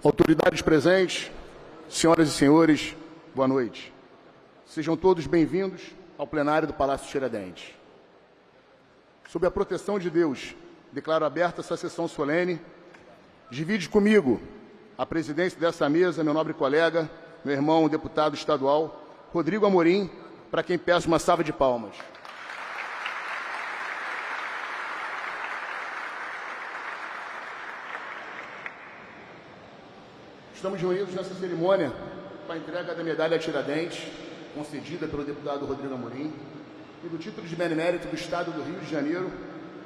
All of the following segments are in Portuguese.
Autoridades presentes, senhoras e senhores, boa noite. Sejam todos bem-vindos ao plenário do Palácio Tiradentes. Sob a proteção de Deus, declaro aberta essa sessão solene. Divide comigo a presidência dessa mesa, meu nobre colega, meu irmão deputado estadual, Rodrigo Amorim, para quem peço uma salva de palmas. Estamos reunidos nessa cerimônia para a entrega da medalha Tiradentes, concedida pelo deputado Rodrigo Amorim, e do título de benemérito do Estado do Rio de Janeiro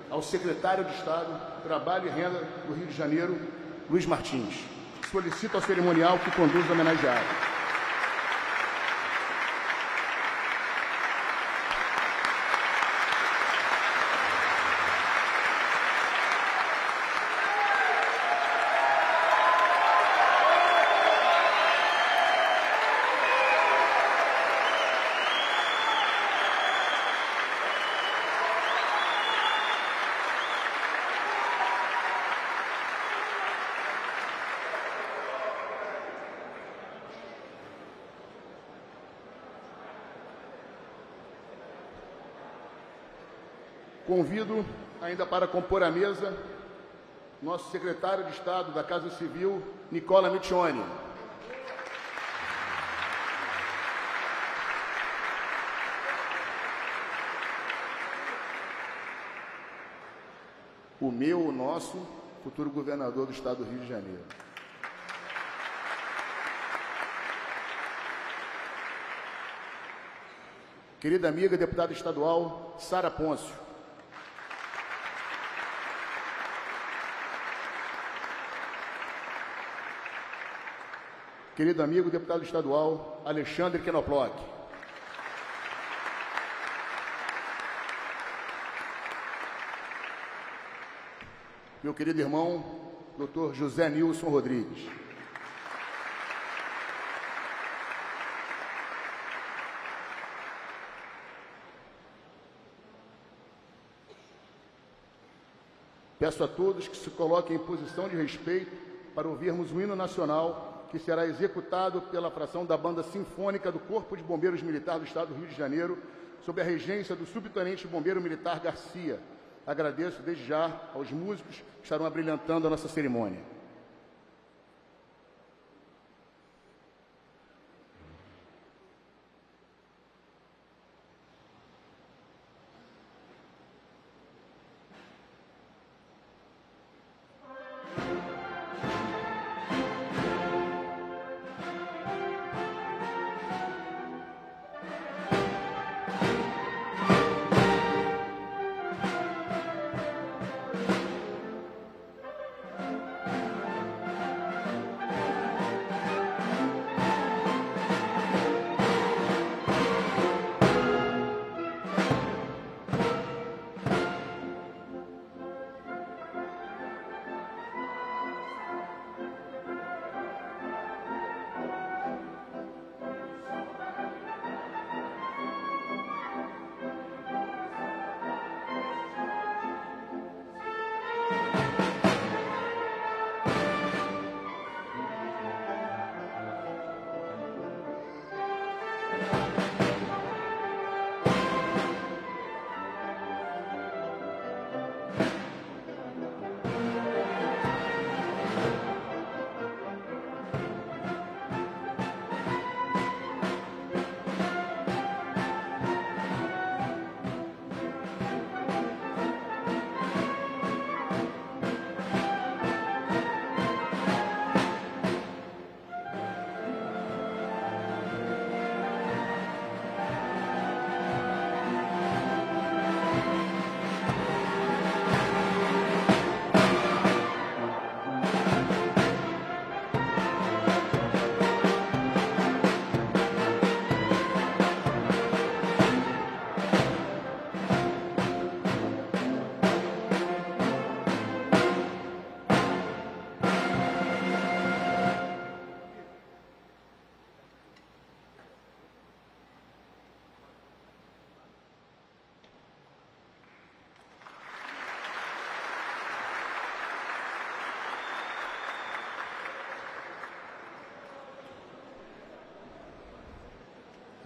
ao secretário de Estado, Trabalho e Renda do Rio de Janeiro, Luiz Martins. Solicito ao cerimonial que conduza o homenageado. Convido, ainda para compor a mesa, nosso secretário de Estado da Casa Civil, Nicola Miccioni. O nosso futuro governador do Estado do Rio de Janeiro. Querida amiga deputada estadual, Sara Pôncio. Querido amigo deputado estadual, Alexandre Knoploch. Meu querido irmão, Dr. José Nilson Rodrigues. Peço a todos que se coloquem em posição de respeito para ouvirmos o hino nacional que será executado pela fração da Banda Sinfônica do Corpo de Bombeiros Militar do Estado do Rio de Janeiro, sob a regência do subtenente bombeiro militar Garcia. Agradeço desde já aos músicos que estarão abrilhantando a nossa cerimônia.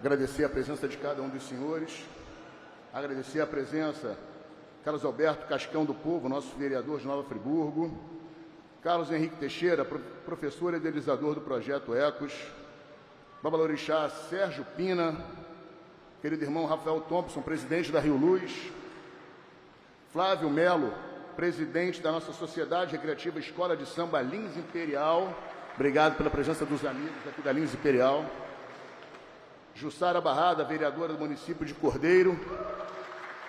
agradecer a presença de cada um dos senhores, agradecer a presença Carlos Alberto Cascão do Povo, nosso vereador de Nova Friburgo, Carlos Henrique Teixeira, professor e idealizador do Projeto Ecos, Babalorixá Sérgio Pina, querido irmão Rafael Thompson, presidente da Rio Luz, Flávio Melo, presidente da nossa Sociedade Recreativa Escola de Samba Lins Imperial, obrigado pela presença dos amigos aqui da Lins Imperial, Jussara Barrada, vereadora do município de Cordeiro,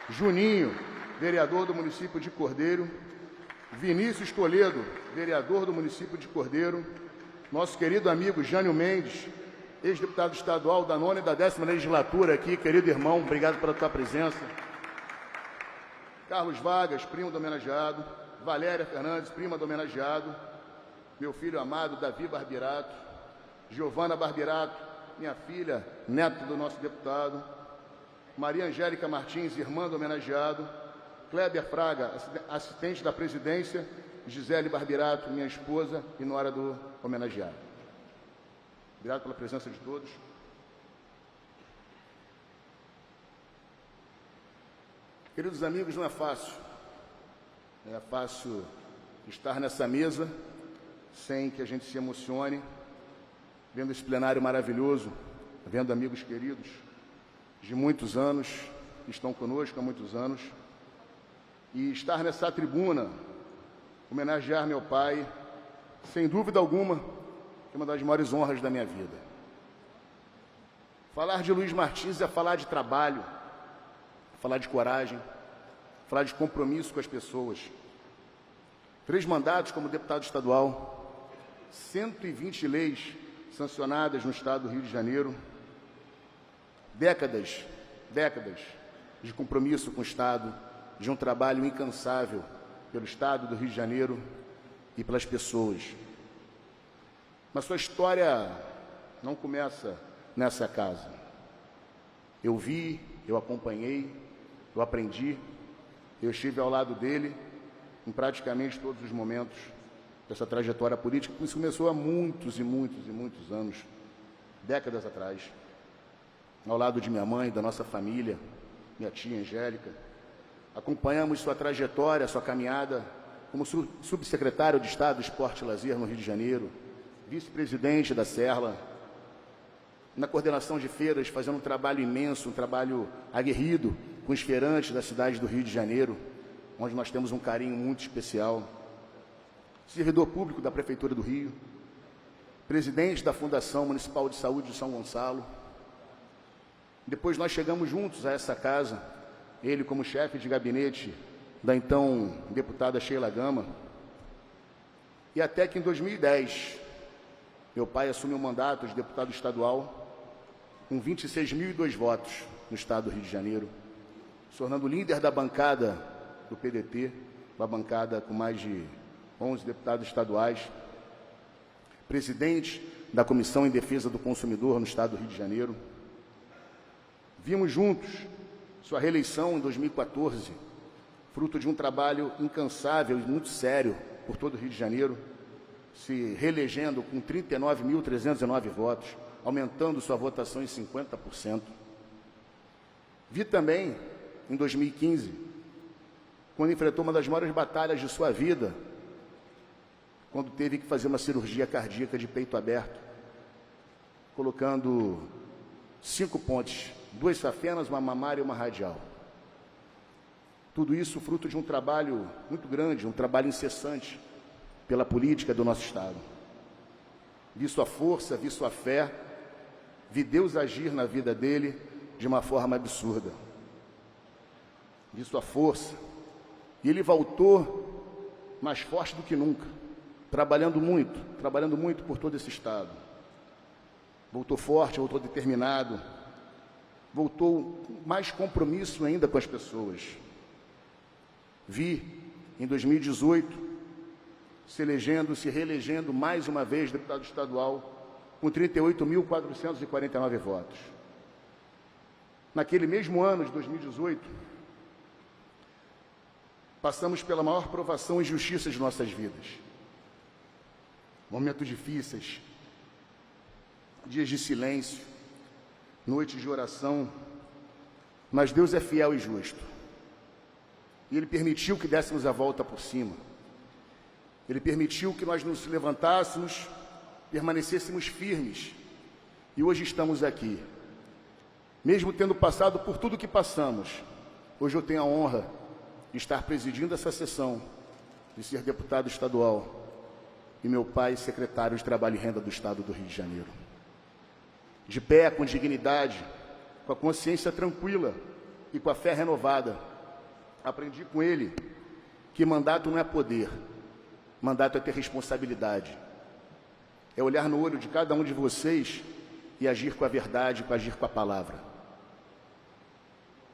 Juninho, vereador do município de Cordeiro, Vinícius Toledo, vereador do município de Cordeiro, nosso querido amigo Jânio Mendes, ex-deputado estadual da 9ª e da 10ª legislatura aqui, querido irmão, obrigado pela tua presença. Carlos Vargas, primo do homenageado, Valéria Fernandes, prima do homenageado, meu filho amado Davi Barbirato, Giovana Barbirato, minha filha, neta do nosso deputado, Maria Angélica Martins, irmã do homenageado, Kleber Fraga, assistente da presidência, Gisele Barbirato, minha esposa e nora do homenageado. Obrigado pela presença de todos. Queridos amigos, não é fácil. Não é fácil estar nessa mesa sem que a gente se emocione, vendo esse plenário maravilhoso, vendo amigos queridos de muitos anos, que estão conosco há muitos anos, e estar nessa tribuna, homenagear meu pai, sem dúvida alguma, é uma das maiores honras da minha vida. Falar de Luiz Martins é falar de trabalho, falar de coragem, falar de compromisso com as pessoas. 3 mandatos como deputado estadual, 120 leis sancionadas no estado do Rio de Janeiro, décadas de compromisso com o estado, de um trabalho incansável pelo estado do Rio de Janeiro e pelas pessoas. Mas sua história não começa nessa casa. Eu vi, eu acompanhei, eu aprendi, eu estive ao lado dele em praticamente todos os momentos dessa trajetória política, que começou há muitos anos, décadas atrás, ao lado de minha mãe, da nossa família, minha tia Angélica. Acompanhamos sua trajetória, sua caminhada como subsecretário de Estado do Esporte e Lazer no Rio de Janeiro, vice-presidente da Serla, na coordenação de feiras, fazendo um trabalho imenso, um trabalho aguerrido com os feirantes da cidade do Rio de Janeiro, onde nós temos um carinho muito especial. Servidor público da Prefeitura do Rio, presidente da Fundação Municipal de Saúde de São Gonçalo. Depois nós chegamos juntos a essa casa, ele como chefe de gabinete da então deputada Sheila Gama, e até que em 2010, meu pai assumiu o mandato de deputado estadual com 26.002 votos no estado do Rio de Janeiro, se tornando líder da bancada do PDT, uma bancada com mais de 11 deputados estaduais, presidente da Comissão em Defesa do Consumidor no estado do Rio de Janeiro. Vimos juntos sua reeleição em 2014, fruto de um trabalho incansável e muito sério por todo o Rio de Janeiro, se reelegendo com 39.309 votos, aumentando sua votação em 50%. Vi também, em 2015, quando enfrentou uma das maiores batalhas de sua vida, quando teve que fazer uma cirurgia cardíaca de peito aberto, colocando 5 pontes, 2 safenas, uma mamária e uma radial. Tudo isso fruto de um trabalho muito grande, um trabalho incessante pela política do nosso estado. Vi sua força, vi sua fé, vi Deus agir na vida dele de uma forma absurda. Vi sua força, e ele voltou mais forte do que nunca, trabalhando muito por todo esse estado. Voltou forte, voltou determinado, voltou com mais compromisso ainda com as pessoas. Vi, em 2018, se reelegendo mais uma vez deputado estadual, com 38.449 votos. Naquele mesmo ano de 2018, passamos pela maior provação e injustiça de nossas vidas. Momentos difíceis, dias de silêncio, noite de oração, mas Deus é fiel e justo. E Ele permitiu que dessemos a volta por cima. Ele permitiu que nós nos levantássemos, permanecêssemos firmes. E hoje estamos aqui. Mesmo tendo passado por tudo que passamos, hoje eu tenho a honra de estar presidindo essa sessão, de ser deputado estadual e meu pai secretário de Trabalho e Renda do Estado do Rio de Janeiro. De pé, com dignidade, com a consciência tranquila e com a fé renovada, aprendi com ele que mandato não é poder, mandato é ter responsabilidade. É olhar no olho de cada um de vocês e agir com a verdade, agir com a palavra.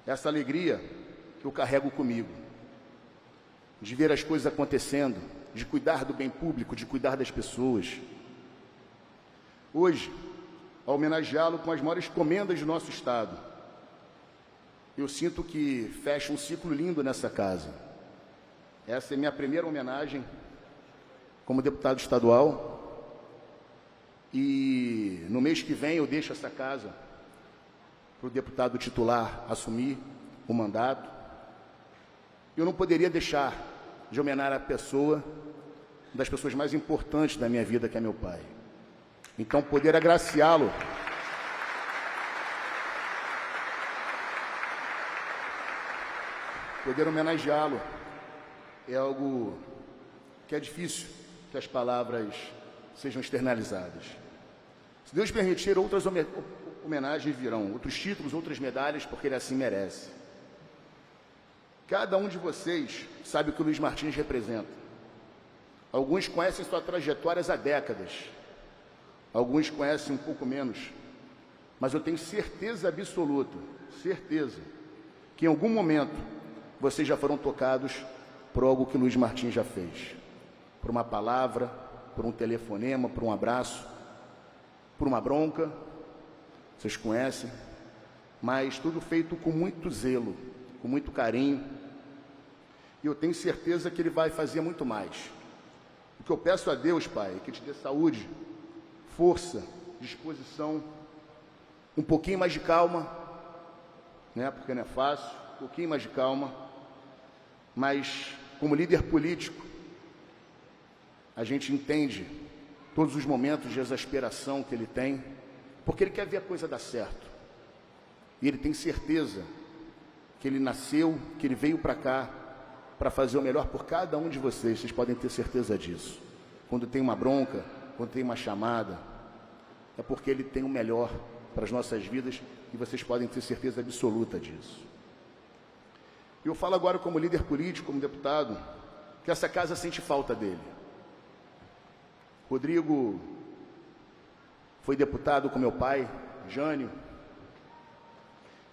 Essa alegria que eu carrego comigo, de ver as coisas acontecendo, de cuidar do bem público, de cuidar das pessoas. Hoje, ao homenageá-lo com as maiores comendas do nosso Estado, eu sinto que fecha um ciclo lindo nessa casa. Essa é minha primeira homenagem como deputado estadual e no mês que vem eu deixo essa casa para o deputado titular assumir o mandato. Eu não poderia deixar de homenagear a pessoa, das pessoas mais importantes da minha vida, que é meu pai. Então, poder agraciá-lo, poder homenageá-lo, é algo que é difícil que as palavras sejam externalizadas. Se Deus permitir, outras homenagens virão, outros títulos, outras medalhas, porque ele assim merece. Cada um de vocês sabe o que o Luiz Martins representa. Alguns conhecem sua trajetória há décadas, alguns conhecem um pouco menos, mas eu tenho certeza absoluta, certeza, que em algum momento vocês já foram tocados por algo que o Luiz Martins já fez. Por uma palavra, por um telefonema, por um abraço, por uma bronca, vocês conhecem, mas tudo feito com muito zelo, com muito carinho, e eu tenho certeza que Ele vai fazer muito mais. O que eu peço a Deus, Pai, é que te dê saúde, força, disposição, um pouquinho mais de calma, né? Porque não é fácil, um pouquinho mais de calma, mas como líder político, a gente entende todos os momentos de exasperação que ele tem, porque ele quer ver a coisa dar certo. E ele tem certeza que ele nasceu, que ele veio para cá para fazer o melhor por cada um de vocês. Vocês podem ter certeza disso. Quando tem uma bronca, quando tem uma chamada, é porque ele tem o melhor para as nossas vidas e vocês podem ter certeza absoluta disso. Eu falo agora como líder político, como deputado, que essa casa sente falta dele. Rodrigo foi deputado com meu pai, Jânio,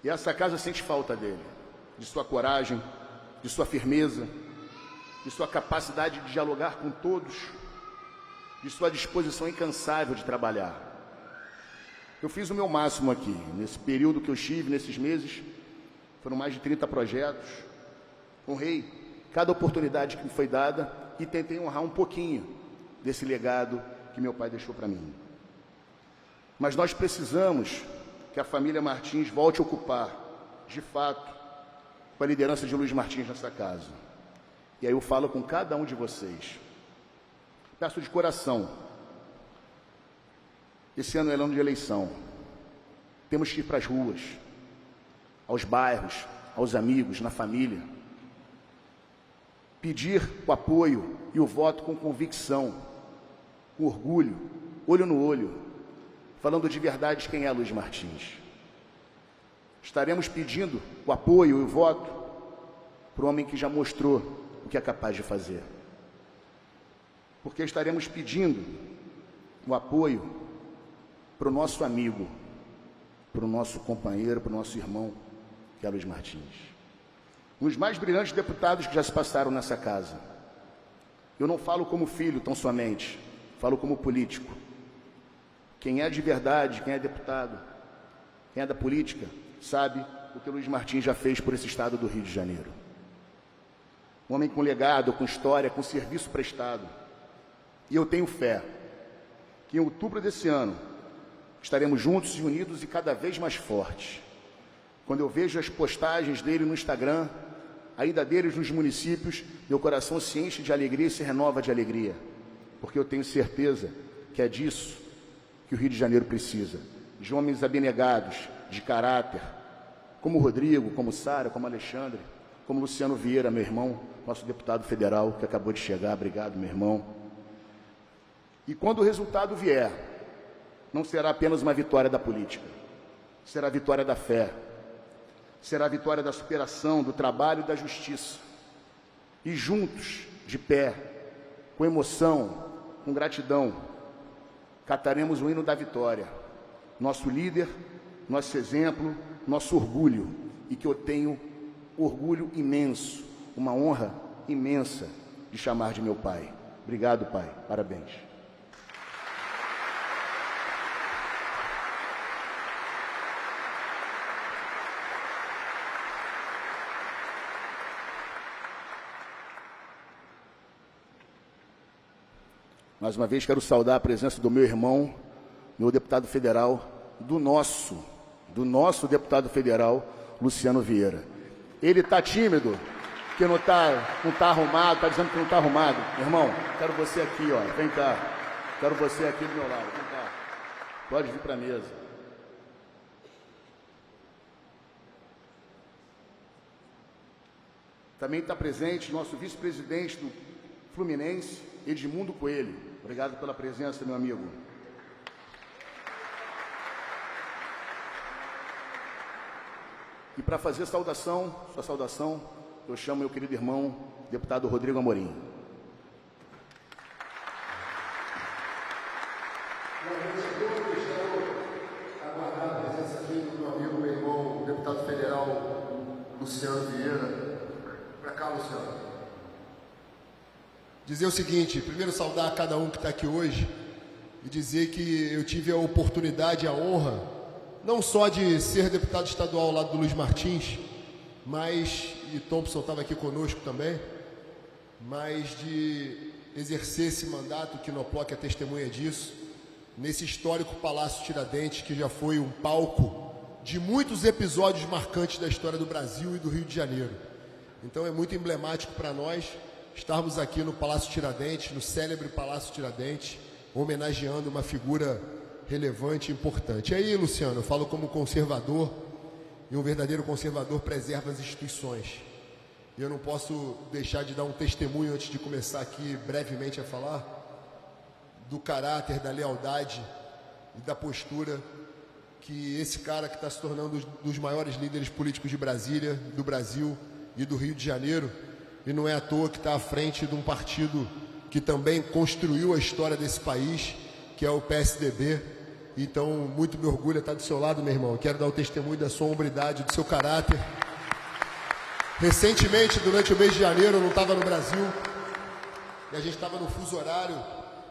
e essa casa sente falta dele, de sua coragem, de sua firmeza, de sua capacidade de dialogar com todos, de sua disposição incansável de trabalhar. Eu fiz o meu máximo aqui, nesse período que eu estive, nesses meses, foram mais de 30 projetos, honrei cada oportunidade que me foi dada e tentei honrar um pouquinho desse legado que meu pai deixou para mim. Mas nós precisamos que a família Martins volte a ocupar, de fato, com a liderança de Luiz Martins nessa casa. E aí eu falo com cada um de vocês. Peço de coração, esse ano é ano de eleição. Temos que ir para as ruas, aos bairros, aos amigos, na família. Pedir o apoio e o voto com convicção, com orgulho, olho no olho, falando de verdade quem é Luiz Martins. Estaremos pedindo o apoio e o voto para o homem que já mostrou o que é capaz de fazer. Porque estaremos pedindo o apoio para o nosso amigo, para o nosso companheiro, para o nosso irmão, que é Luiz Martins. Um dos mais brilhantes deputados que já se passaram nessa casa. Eu não falo como filho tão somente, falo como político. Quem é de verdade, quem é deputado, quem é da política, sabe o que Luiz Martins já fez por esse estado do Rio de Janeiro. Um homem com legado, com história, com serviço prestado. E eu tenho fé que em outubro desse ano estaremos juntos e unidos e cada vez mais fortes. Quando eu vejo as postagens dele no Instagram, a ida deles nos municípios, meu coração se enche de alegria e se renova de alegria, porque eu tenho certeza que é disso que o Rio de Janeiro precisa, de homens abnegados, de caráter, como o Rodrigo, como Sara, como Alexandre, como Luciano Vieira, meu irmão, nosso deputado federal, que acabou de chegar. Obrigado, meu irmão. E quando o resultado vier, não será apenas uma vitória da política, será a vitória da fé, será a vitória da superação, do trabalho e da justiça. E juntos, de pé, com emoção, com gratidão, cantaremos o hino da vitória, nosso líder, nosso exemplo, nosso orgulho, e que eu tenho orgulho imenso, uma honra imensa de chamar de meu pai. Obrigado, pai. Parabéns. Mais uma vez quero saudar a presença do meu irmão, meu deputado federal, do nosso deputado federal, Luciano Vieira. Ele está tímido, que não tá arrumado, está dizendo que não está arrumado. Irmão, quero você aqui, ó, vem cá. Quero você aqui do meu lado, vem cá. Pode vir para a mesa. Também está presente nosso vice-presidente do Fluminense, Edmundo Coelho. Obrigado pela presença, meu amigo. E para fazer sua saudação, eu chamo meu querido irmão, deputado Rodrigo Amorim. Aguardar a presença aqui do meu amigo, meu irmão, deputado federal Luciano Vieira. Para cá, Luciano. Dizer o seguinte: primeiro saudar a cada um que está aqui hoje e dizer que eu tive a oportunidade, a honra, não só de ser deputado estadual ao lado do Luiz Martins, mas, e Thompson estava aqui conosco também, mas de exercer esse mandato, que Noploc é testemunha disso, nesse histórico Palácio Tiradentes, que já foi um palco de muitos episódios marcantes da história do Brasil e do Rio de Janeiro. Então é muito emblemático para nós estarmos aqui no Palácio Tiradentes, no célebre Palácio Tiradentes, homenageando uma figura relevante e importante. E aí, Luciano, eu falo como conservador, e um verdadeiro conservador preserva as instituições. E eu não posso deixar de dar um testemunho antes de começar aqui brevemente a falar do caráter, da lealdade e da postura que esse cara que está se tornando um dos maiores líderes políticos de Brasília, do Brasil e do Rio de Janeiro, e não é à toa que está à frente de um partido que também construiu a história desse país, que é o PSDB. Então, muito me orgulha estar do seu lado, meu irmão. Eu quero dar o testemunho da sua hombridade, do seu caráter. Recentemente, durante o mês de janeiro, eu não estava no Brasil, e a gente estava no fuso horário,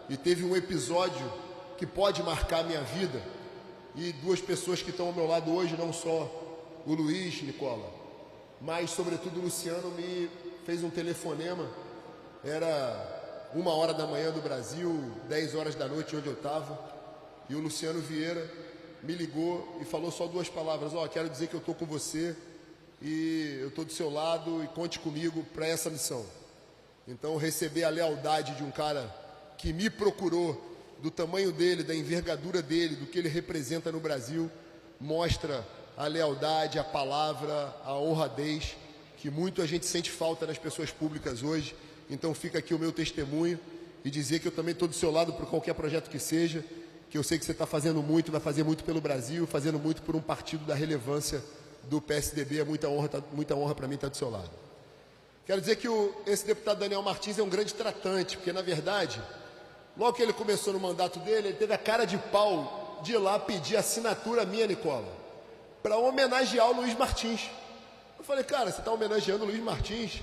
e teve um episódio que pode marcar a minha vida, e duas pessoas que estão ao meu lado hoje, não só o Luiz, Nicola, mas sobretudo o Luciano, me fez um telefonema. Era 1h da manhã do Brasil, 10 horas da noite onde eu estava, e o Luciano Vieira me ligou e falou só duas palavras: quero dizer que eu estou com você e eu estou do seu lado e conte comigo para essa missão. Então, receber a lealdade de um cara que me procurou, do tamanho dele, da envergadura dele, do que ele representa no Brasil, mostra a lealdade, a palavra, a honradez, que muito a gente sente falta nas pessoas públicas hoje. Então fica aqui o meu testemunho e dizer que eu também estou do seu lado por qualquer projeto que seja, que eu sei que você está fazendo muito, vai fazer muito pelo Brasil, fazendo muito por um partido da relevância do PSDB. É muita honra para mim estar do seu lado. Quero dizer que esse deputado Daniel Martins é um grande tratante, porque, na verdade, logo que ele começou no mandato dele, ele teve a cara de pau de ir lá pedir assinatura minha, Nicola, para homenagear o Luiz Martins. Eu falei: cara, você está homenageando o Luiz Martins?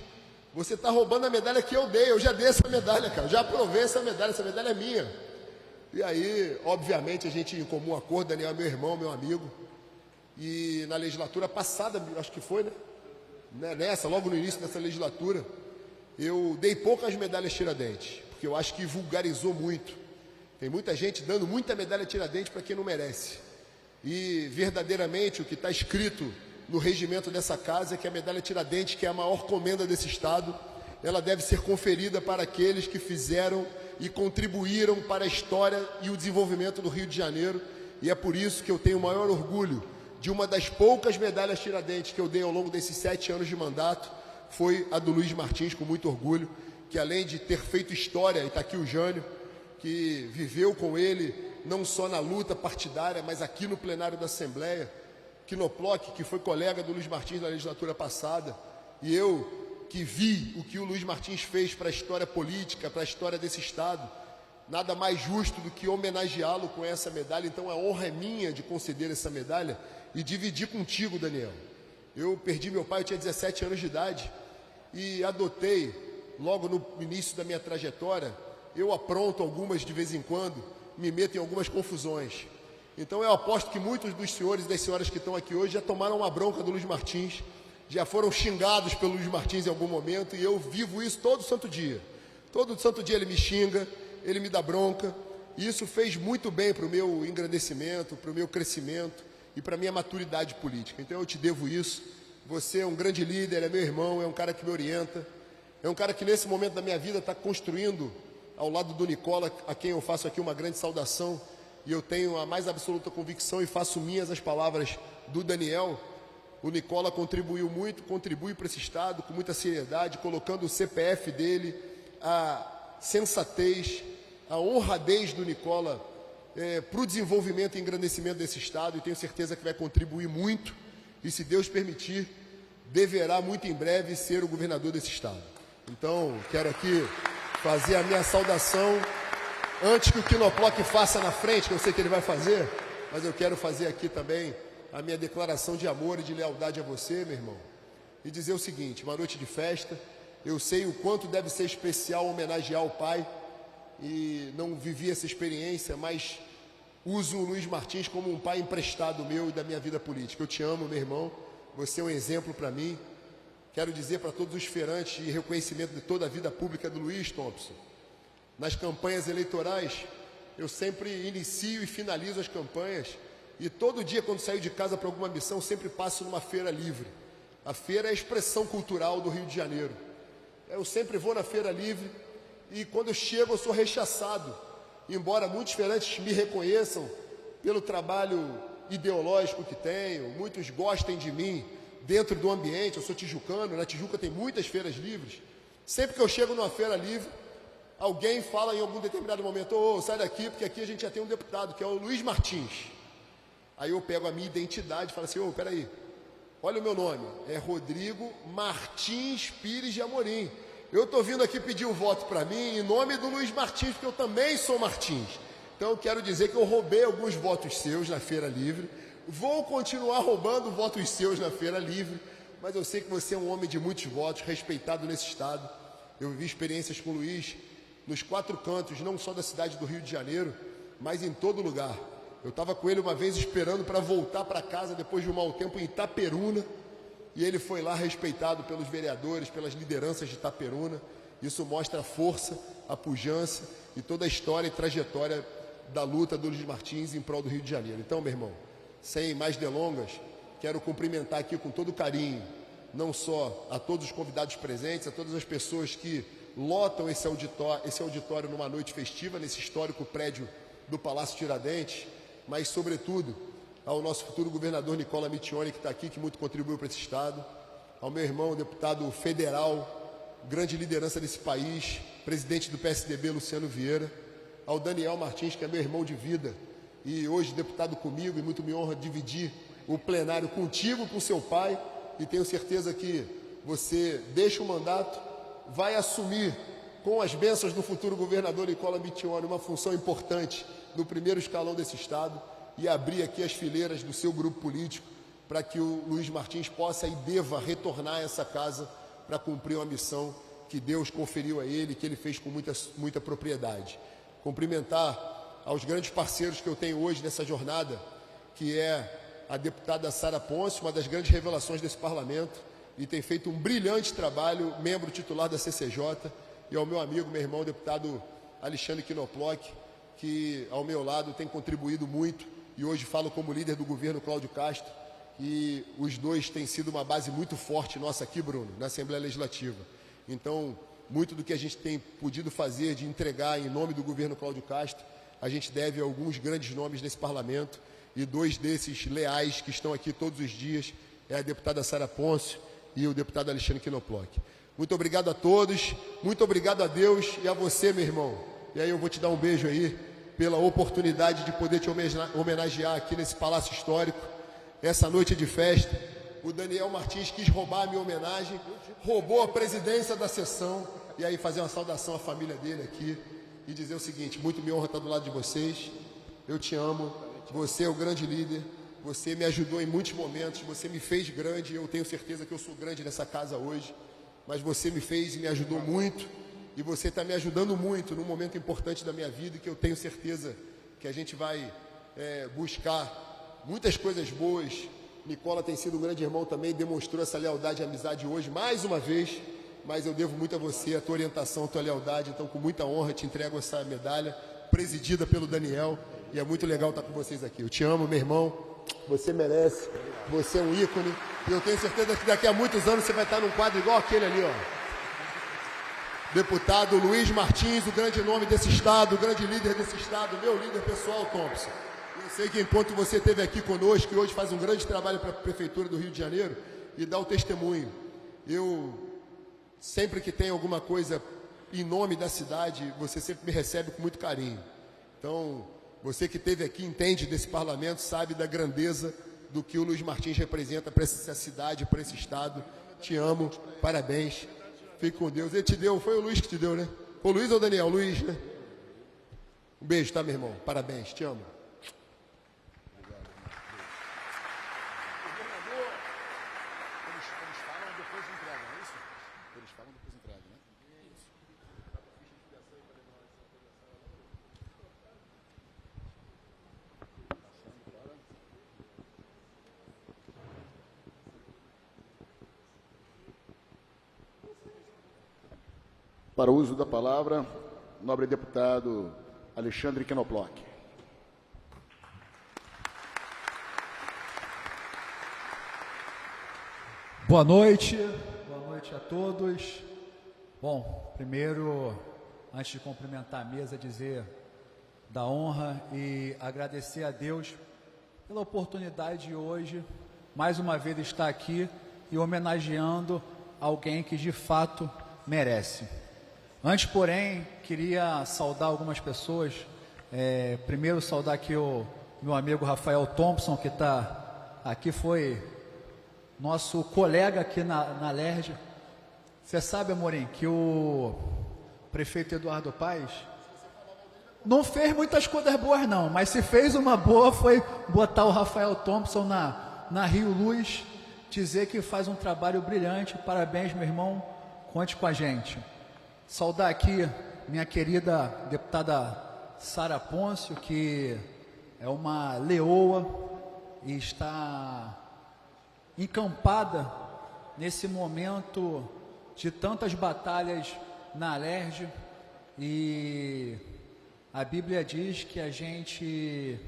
Você está roubando a medalha que eu dei. Eu já dei essa medalha, cara, já aprovei essa medalha é minha. E aí, obviamente, a gente, em comum acordo, Daniel é meu irmão, meu amigo, e na legislatura passada, acho que foi, né? Nessa, logo no início dessa legislatura, eu dei poucas medalhas Tiradentes, porque eu acho que vulgarizou muito. Tem muita gente dando muita medalha Tiradentes para quem não merece. E verdadeiramente o que está escrito no regimento dessa casa é que a medalha Tiradentes, que é a maior comenda desse estado, ela deve ser conferida para aqueles que fizeram e contribuíram para a história e o desenvolvimento do Rio de Janeiro. E é por isso que eu tenho o maior orgulho de uma das poucas medalhas Tiradentes que eu dei ao longo desses 7 anos de mandato, foi a do Luiz Martins, com muito orgulho, que além de ter feito história, e está aqui o Jânio, que viveu com ele, não só na luta partidária, mas aqui no plenário da Assembleia, Quinoploc, que foi colega do Luiz Martins na legislatura passada, e eu que vi o que o Luiz Martins fez para a história política, para a história desse Estado, nada mais justo do que homenageá-lo com essa medalha. Então a honra é minha de conceder essa medalha e dividir contigo, Daniel. Eu perdi meu pai, eu tinha 17 anos de idade, e adotei, logo no início da minha trajetória, eu apronto algumas de vez em quando, me meto em algumas confusões. Então eu aposto que muitos dos senhores e das senhoras que estão aqui hoje já tomaram uma bronca do Luiz Martins, já foram xingados pelo Luiz Martins em algum momento, e eu vivo isso todo santo dia. Todo santo dia ele me xinga, ele me dá bronca, e isso fez muito bem para o meu engrandecimento, para o meu crescimento e para a minha maturidade política. Então eu te devo isso. Você é um grande líder, é meu irmão, é um cara que me orienta, é um cara que nesse momento da minha vida está construindo, ao lado do Nicola, a quem eu faço aqui uma grande saudação, e eu tenho a mais absoluta convicção e faço minhas as palavras do Daniel. O Nicola contribuiu muito, contribui para esse Estado com muita seriedade, colocando o CPF dele, a sensatez, a honradez do Nicola para o desenvolvimento e engrandecimento desse Estado, e tenho certeza que vai contribuir muito, e se Deus permitir, deverá muito em breve ser o governador desse Estado. Então, quero aqui fazer a minha saudação, antes que o Quinoploc faça na frente, que eu sei que ele vai fazer, mas eu quero fazer aqui também a minha declaração de amor e de lealdade a você, meu irmão, e dizer o seguinte: uma noite de festa, eu sei o quanto deve ser especial homenagear o pai, e não vivi essa experiência, mas uso o Luiz Martins como um pai emprestado meu e da minha vida política. Eu te amo, meu irmão, você é um exemplo para mim. Quero dizer para todos os feirantes e reconhecimento de toda a vida pública do Luiz Thompson, nas campanhas eleitorais, eu sempre inicio e finalizo as campanhas, e todo dia, quando saio de casa para alguma missão, sempre passo numa feira livre. A feira é a expressão cultural do Rio de Janeiro. Eu sempre vou na feira livre, e quando eu chego eu sou rechaçado, embora muitos feirantes me reconheçam pelo trabalho ideológico que tenho, muitos gostem de mim dentro do ambiente. Eu sou tijucano, na Tijuca tem muitas feiras livres. Sempre que eu chego numa feira livre, alguém fala em algum determinado momento: ô, sai daqui, porque aqui a gente já tem um deputado, que é o Luiz Martins. Aí eu pego a minha identidade e falo assim: ô, peraí, olha o meu nome, é Rodrigo Martins Pires de Amorim. Eu estou vindo aqui pedir o voto para mim em nome do Luiz Martins, porque eu também sou Martins. Então eu quero dizer que eu roubei alguns votos seus na Feira Livre, vou continuar roubando votos seus na Feira Livre, mas eu sei que você é um homem de muitos votos, respeitado nesse estado. Eu vivi experiências com o Luiz nos 4 cantos, não só da cidade do Rio de Janeiro, mas em todo lugar. Eu estava com ele uma vez esperando para voltar para casa depois de um mau tempo em Itaperuna, e ele foi lá respeitado pelos vereadores, pelas lideranças de Itaperuna. Isso mostra a força, a pujança e toda a história e trajetória da luta do Luiz Martins em prol do Rio de Janeiro. Então, meu irmão, sem mais delongas, quero cumprimentar aqui com todo carinho, não só a todos os convidados presentes, a todas as pessoas que lotam esse auditório numa noite festiva, nesse histórico prédio do Palácio Tiradentes, mas, sobretudo, ao nosso futuro governador Nicola Michione, que está aqui, que muito contribuiu para esse Estado, ao meu irmão, deputado federal, grande liderança desse país, presidente do PSDB, Luciano Vieira, ao Daniel Martins, que é meu irmão de vida, e hoje deputado comigo, e muito me honra dividir o plenário contigo, com seu pai, e tenho certeza que você deixa o mandato, vai assumir, com as bênçãos do futuro governador Nicola Michione, uma função importante no primeiro escalão desse Estado, e abrir aqui as fileiras do seu grupo político para que o Luiz Martins possa e deva retornar a essa casa para cumprir uma missão que Deus conferiu a ele, que ele fez com muita propriedade. Cumprimentar aos grandes parceiros que eu tenho hoje nessa jornada, que é a deputada Sara Ponce, uma das grandes revelações desse parlamento, e tem feito um brilhante trabalho, membro titular da CCJ, e ao meu amigo, meu irmão, deputado Alexandre Quinoploc, que ao meu lado tem contribuído muito, e hoje falo como líder do governo Cláudio Castro, e os dois têm sido uma base muito forte nossa aqui, Bruno, na Assembleia Legislativa. Então, muito do que a gente tem podido fazer de entregar em nome do governo Cláudio Castro, a gente deve a alguns grandes nomes nesse parlamento, e dois desses leais que estão aqui todos os dias é a deputada Sara Pôncio e o deputado Alexandre Knoploch. Muito obrigado a todos, muito obrigado a Deus e a você, meu irmão. E aí eu vou te dar um beijo aí, pela oportunidade de poder te homenagear aqui nesse Palácio Histórico, essa noite de festa. O Daniel Martins quis roubar a minha homenagem, roubou a presidência da sessão, e aí fazer uma saudação à família dele aqui, e dizer o seguinte: muito me honra estar do lado de vocês, eu te amo, você é o grande líder, você me ajudou em muitos momentos, você me fez grande, eu tenho certeza que eu sou grande nessa casa hoje, mas você me fez e me ajudou muito, e você está me ajudando muito num momento importante da minha vida, que eu tenho certeza que a gente vai buscar muitas coisas boas. Nicola tem sido um grande irmão também, demonstrou essa lealdade e amizade hoje, mais uma vez, mas eu devo muito a você, a tua orientação, a tua lealdade, então com muita honra te entrego essa medalha, presidida pelo Daniel, e é muito legal estar com vocês aqui. Eu te amo, meu irmão, você merece, você é um ícone, e eu tenho certeza que daqui a muitos anos você vai estar num quadro igual aquele ali, ó. Deputado Luiz Martins, o grande nome desse estado, o grande líder desse estado, meu líder pessoal, Thompson. Eu sei que enquanto você esteve aqui conosco, e hoje faz um grande trabalho para a Prefeitura do Rio de Janeiro, e dá o testemunho. Eu, sempre que tem alguma coisa em nome da cidade, você sempre me recebe com muito carinho. Então, você que esteve aqui, entende desse parlamento, sabe da grandeza do que o Luiz Martins representa para essa cidade, para esse estado. Te amo, parabéns. Fique com Deus. Ele te deu, foi o Luiz que te deu, né? O Luiz ou o Daniel? Luiz, né? Um beijo, tá, meu irmão? Parabéns, te amo. Para o uso da palavra, nobre deputado Alexandre Knoploch. Boa noite a todos. Bom, primeiro, antes de cumprimentar a mesa, dizer da honra e agradecer a Deus pela oportunidade de hoje, mais uma vez, estar aqui e homenageando alguém que de fato merece. Antes, porém, queria saudar algumas pessoas. Primeiro, saudar aqui o meu amigo Rafael Thompson, que está aqui, foi nosso colega aqui na LERJ. Você sabe, Amorim, que o prefeito Eduardo Paes não fez muitas coisas boas, não, mas se fez uma boa foi botar o Rafael Thompson na Rio Luz, dizer que faz um trabalho brilhante. Parabéns, meu irmão, conte com a gente. Saudar aqui minha querida deputada Sara Pôncio, que é uma leoa e está encampada nesse momento de tantas batalhas na LERJ, e a Bíblia diz que a gente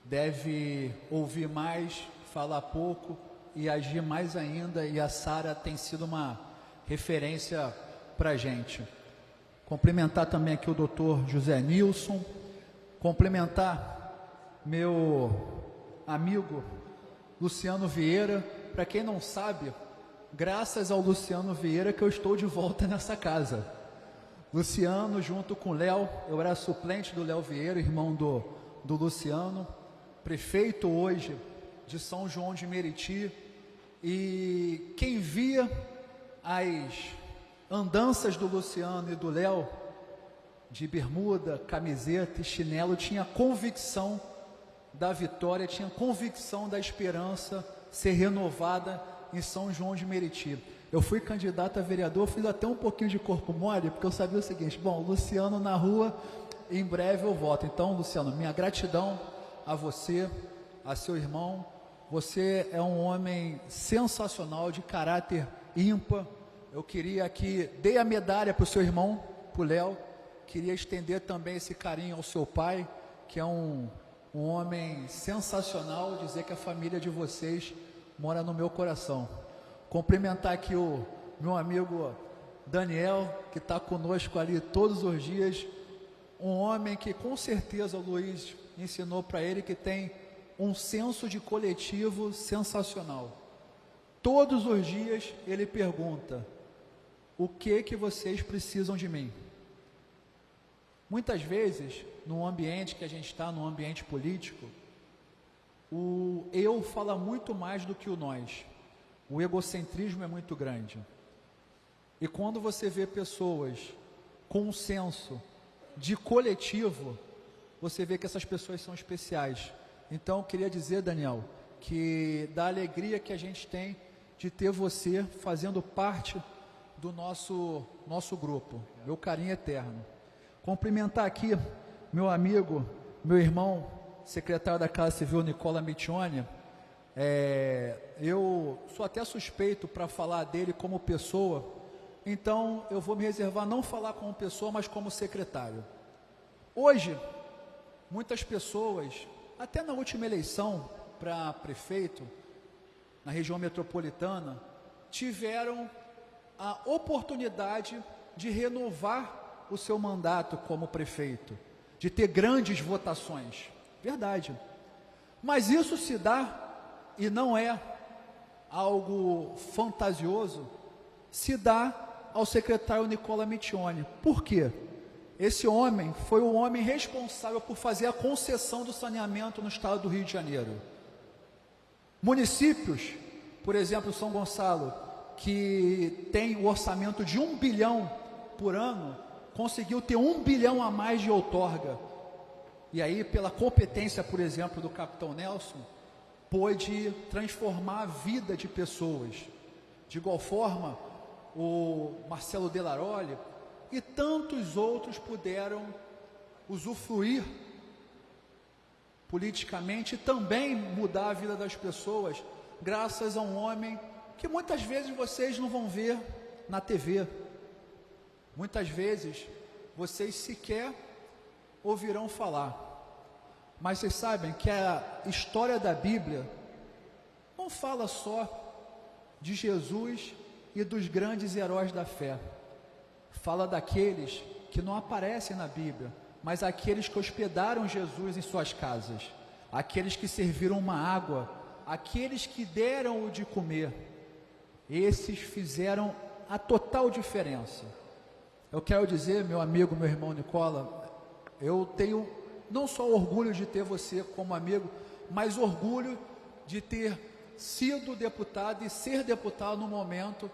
deve ouvir mais, falar pouco e agir mais ainda, e a Sara tem sido uma referência para a gente. Cumprimentar também aqui o doutor José Nilson, cumprimentar meu amigo Luciano Vieira. Para quem não sabe, graças ao Luciano Vieira que eu estou de volta nessa casa. Luciano, junto com o Léo, eu era suplente do Léo Vieira, irmão do Luciano, prefeito hoje de São João de Meriti, e quem via as andanças do Luciano e do Léo, de bermuda, camiseta e chinelo, tinha convicção da vitória, tinha convicção da esperança ser renovada em São João de Meriti. Eu fui candidato a vereador, fiz até um pouquinho de corpo mole, porque eu sabia o seguinte: bom, Luciano na rua, em breve eu voto. Então, Luciano, minha gratidão a você, a seu irmão. Você é um homem sensacional, de caráter ímpar. Eu queria que dei a medalha para o seu irmão, para o Léo, queria estender também esse carinho ao seu pai, que é um homem sensacional, dizer que a família de vocês mora no meu coração. Cumprimentar aqui o meu amigo Daniel, que está conosco ali todos os dias, um homem que com certeza o Luiz ensinou para ele que tem um senso de coletivo sensacional. Todos os dias ele pergunta: o que vocês precisam de mim? Muitas vezes, no ambiente que a gente está, no ambiente político, o eu fala muito mais do que o nós. O egocentrismo é muito grande. E quando você vê pessoas com um senso de coletivo, você vê que essas pessoas são especiais. Então, eu queria dizer, Daniel, que da alegria que a gente tem de ter você fazendo parte do nosso grupo. Meu carinho eterno. Cumprimentar aqui meu amigo, meu irmão, secretário da Casa Civil, Nicola Miccioni. Eu sou até suspeito para falar dele como pessoa, então eu vou me reservar não falar como pessoa, mas como secretário. Hoje, muitas pessoas, até na última eleição para prefeito, na região metropolitana, tiveram a oportunidade de renovar o seu mandato como prefeito, de ter grandes votações. Verdade. Mas isso se dá, e não é algo fantasioso, se dá ao secretário Nicola Miccioni. Por quê? Esse homem foi o homem responsável por fazer a concessão do saneamento no estado do Rio de Janeiro. Municípios, por exemplo, São Gonçalo, que tem o orçamento de 1 bilhão por ano, conseguiu ter 1 bilhão a mais de outorga. E aí, pela competência, por exemplo, do capitão Nelson, pôde transformar a vida de pessoas. De igual forma, o Marcelo Delaroli e tantos outros puderam usufruir politicamente e também mudar a vida das pessoas, graças a um homem que muitas vezes vocês não vão ver na TV. Muitas vezes vocês sequer ouvirão falar. Mas vocês sabem que a história da Bíblia não fala só de Jesus e dos grandes heróis da fé. Fala daqueles que não aparecem na Bíblia, mas aqueles que hospedaram Jesus em suas casas, aqueles que serviram uma água, aqueles que deram o de comer. Esses fizeram a total diferença. Eu quero dizer, meu amigo, meu irmão Nicola, eu tenho não só orgulho de ter você como amigo, mas orgulho de ter sido deputado e ser deputado no momento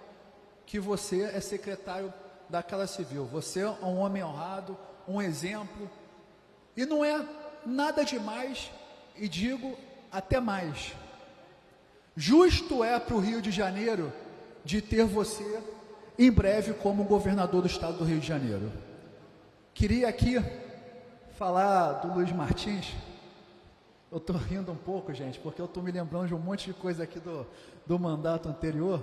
que você é secretário da Casa Civil. Você é um homem honrado, um exemplo, e não é nada demais, e digo até mais. Justo é para o Rio de Janeiro de ter você em breve como governador do estado do Rio de Janeiro. Queria aqui falar do Luiz Martins. Eu estou rindo um pouco, gente, porque eu estou me lembrando de um monte de coisa aqui do mandato anterior,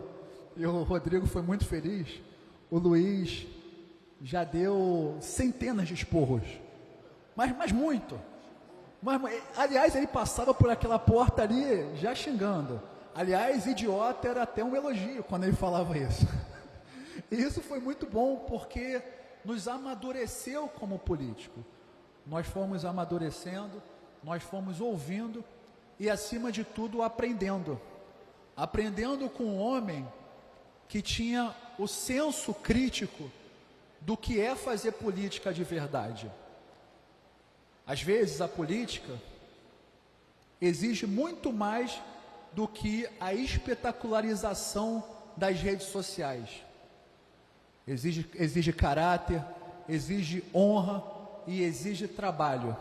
e o Rodrigo foi muito feliz. O Luiz já deu centenas de esporros, mas muito. Aliás, ele passava por aquela porta ali já xingando. Aliás, idiota era até um elogio quando ele falava isso. E isso foi muito bom, porque nos amadureceu como político. Nós fomos amadurecendo, nós fomos ouvindo e, acima de tudo, aprendendo. Aprendendo com um homem que tinha o senso crítico do que é fazer política de verdade. Às vezes, a política exige muito mais do que a espetacularização das redes sociais. Exige caráter, exige honra e exige trabalho.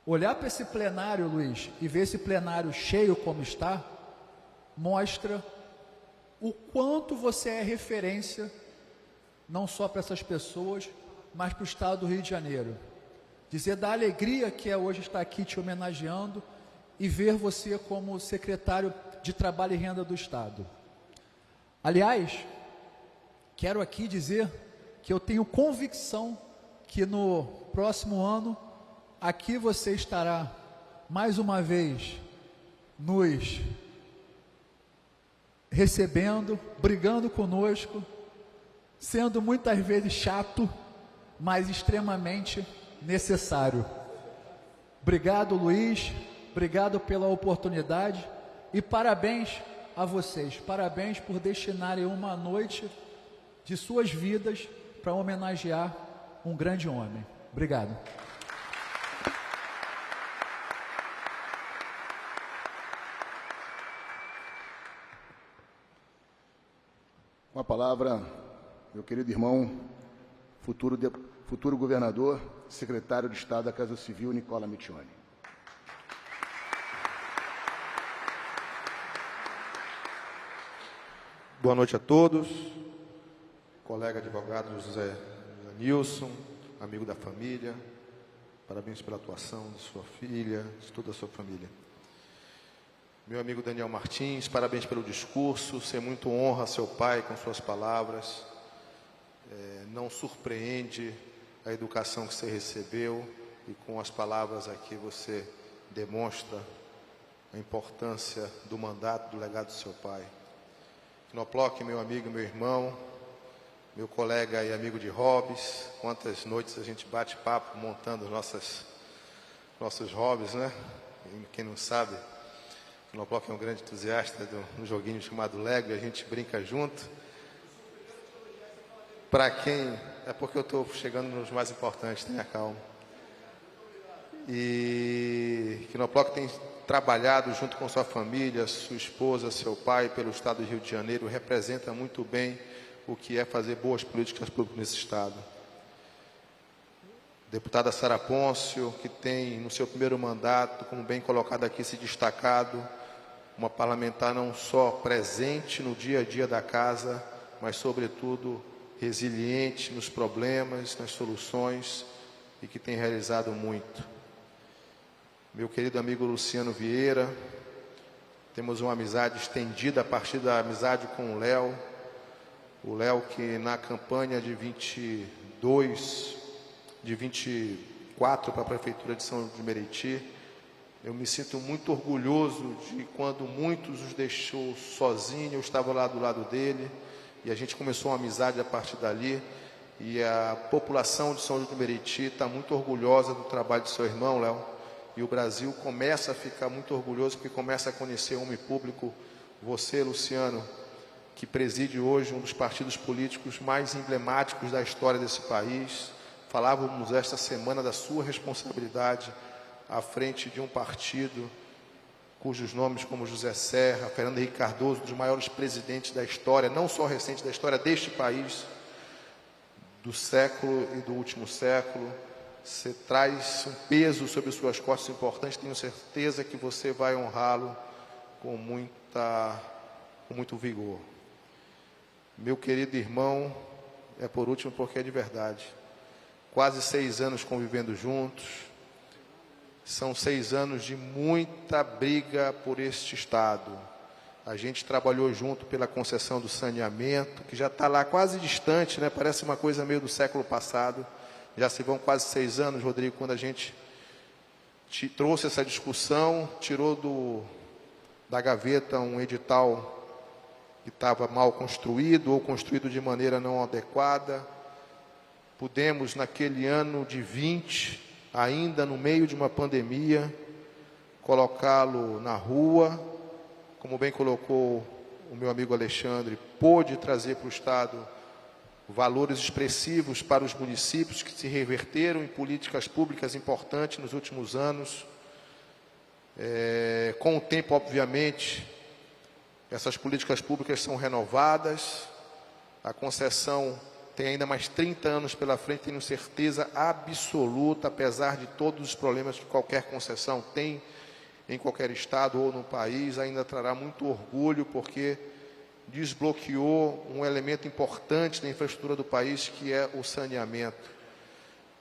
Olhar para esse plenário, Luiz, e ver esse plenário cheio como está, mostra o quanto você é referência, não só para essas pessoas, mas para o estado do Rio de Janeiro. Dizer da alegria que é hoje estar aqui te homenageando e ver você como secretário de Trabalho e Renda do Estado. Aliás, quero aqui dizer que eu tenho convicção que no próximo ano aqui você estará mais uma vez nos recebendo, brigando conosco, sendo muitas vezes chato, mas extremamente necessário. Obrigado, Luiz, obrigado pela oportunidade e parabéns a vocês, parabéns por destinarem uma noite de suas vidas para homenagear um grande homem. Obrigado. Com a palavra, meu querido irmão, futuro governador, secretário de Estado da Casa Civil, Nicola Mittioni. Boa noite a todos. Colega advogado José Nilson, amigo da família, parabéns pela atuação de sua filha, de toda a sua família. Meu amigo Daniel Martins, parabéns pelo discurso, você muito honra seu pai com suas palavras, não surpreende a educação que você recebeu e com as palavras aqui você demonstra a importância do mandato, do legado do seu pai. Knoploch, meu amigo, meu irmão, meu colega e amigo de hobbies, quantas noites a gente bate papo montando nossos hobbies, né? Quem não sabe, Knoploch é um grande entusiasta de um joguinho chamado Lego, e a gente brinca junto. Para quem... É porque eu estou chegando nos mais importantes, tenha calma. E Knoploch tem trabalhado junto com sua família, sua esposa, seu pai, pelo estado do Rio de Janeiro, representa muito bem o que é fazer boas políticas públicas nesse estado. Deputada Sara Pôncio, que tem no seu primeiro mandato, como bem colocado aqui, se destacado, uma parlamentar não só presente no dia a dia da casa, mas sobretudo resiliente nos problemas, nas soluções, e que tem realizado muito. Meu querido amigo Luciano Vieira, temos uma amizade estendida a partir da amizade com o Léo que na campanha de 24 para a Prefeitura de São João de Meriti, eu me sinto muito orgulhoso de quando muitos os deixou sozinho, eu estava lá do lado dele, e a gente começou uma amizade a partir dali, e a população de São João de Meriti está muito orgulhosa do trabalho de seu irmão, Léo, e o Brasil começa a ficar muito orgulhoso, porque começa a conhecer o homem público, você, Luciano, que preside hoje um dos partidos políticos mais emblemáticos da história desse país. Falávamos esta semana da sua responsabilidade à frente de um partido cujos nomes como José Serra, Fernando Henrique Cardoso, dos maiores presidentes da história, não só recente, da história deste país, do século e do último século. Você traz um peso sobre suas costas importante, tenho certeza que você vai honrá-lo com muito vigor. Meu querido irmão, é por último porque é de verdade. Quase 6 anos convivendo juntos. São 6 anos de muita briga por este estado. A gente trabalhou junto pela concessão do saneamento, que já está lá quase distante, né? Parece uma coisa meio do século passado. Já se vão quase 6 anos, Rodrigo, quando a gente trouxe essa discussão, tirou da gaveta um edital que estava mal construído ou construído de maneira não adequada. Pudemos, naquele ano de 20, ainda no meio de uma pandemia, colocá-lo na rua, como bem colocou o meu amigo Alexandre, pôde trazer para o Estado valores expressivos para os municípios que se reverteram em políticas públicas importantes nos últimos anos. Com o tempo, obviamente, essas políticas públicas são renovadas, a concessão tem ainda mais 30 anos pela frente, tenho certeza absoluta, apesar de todos os problemas que qualquer concessão tem em qualquer estado ou no país, ainda trará muito orgulho, porque desbloqueou um elemento importante da infraestrutura do país, que é o saneamento.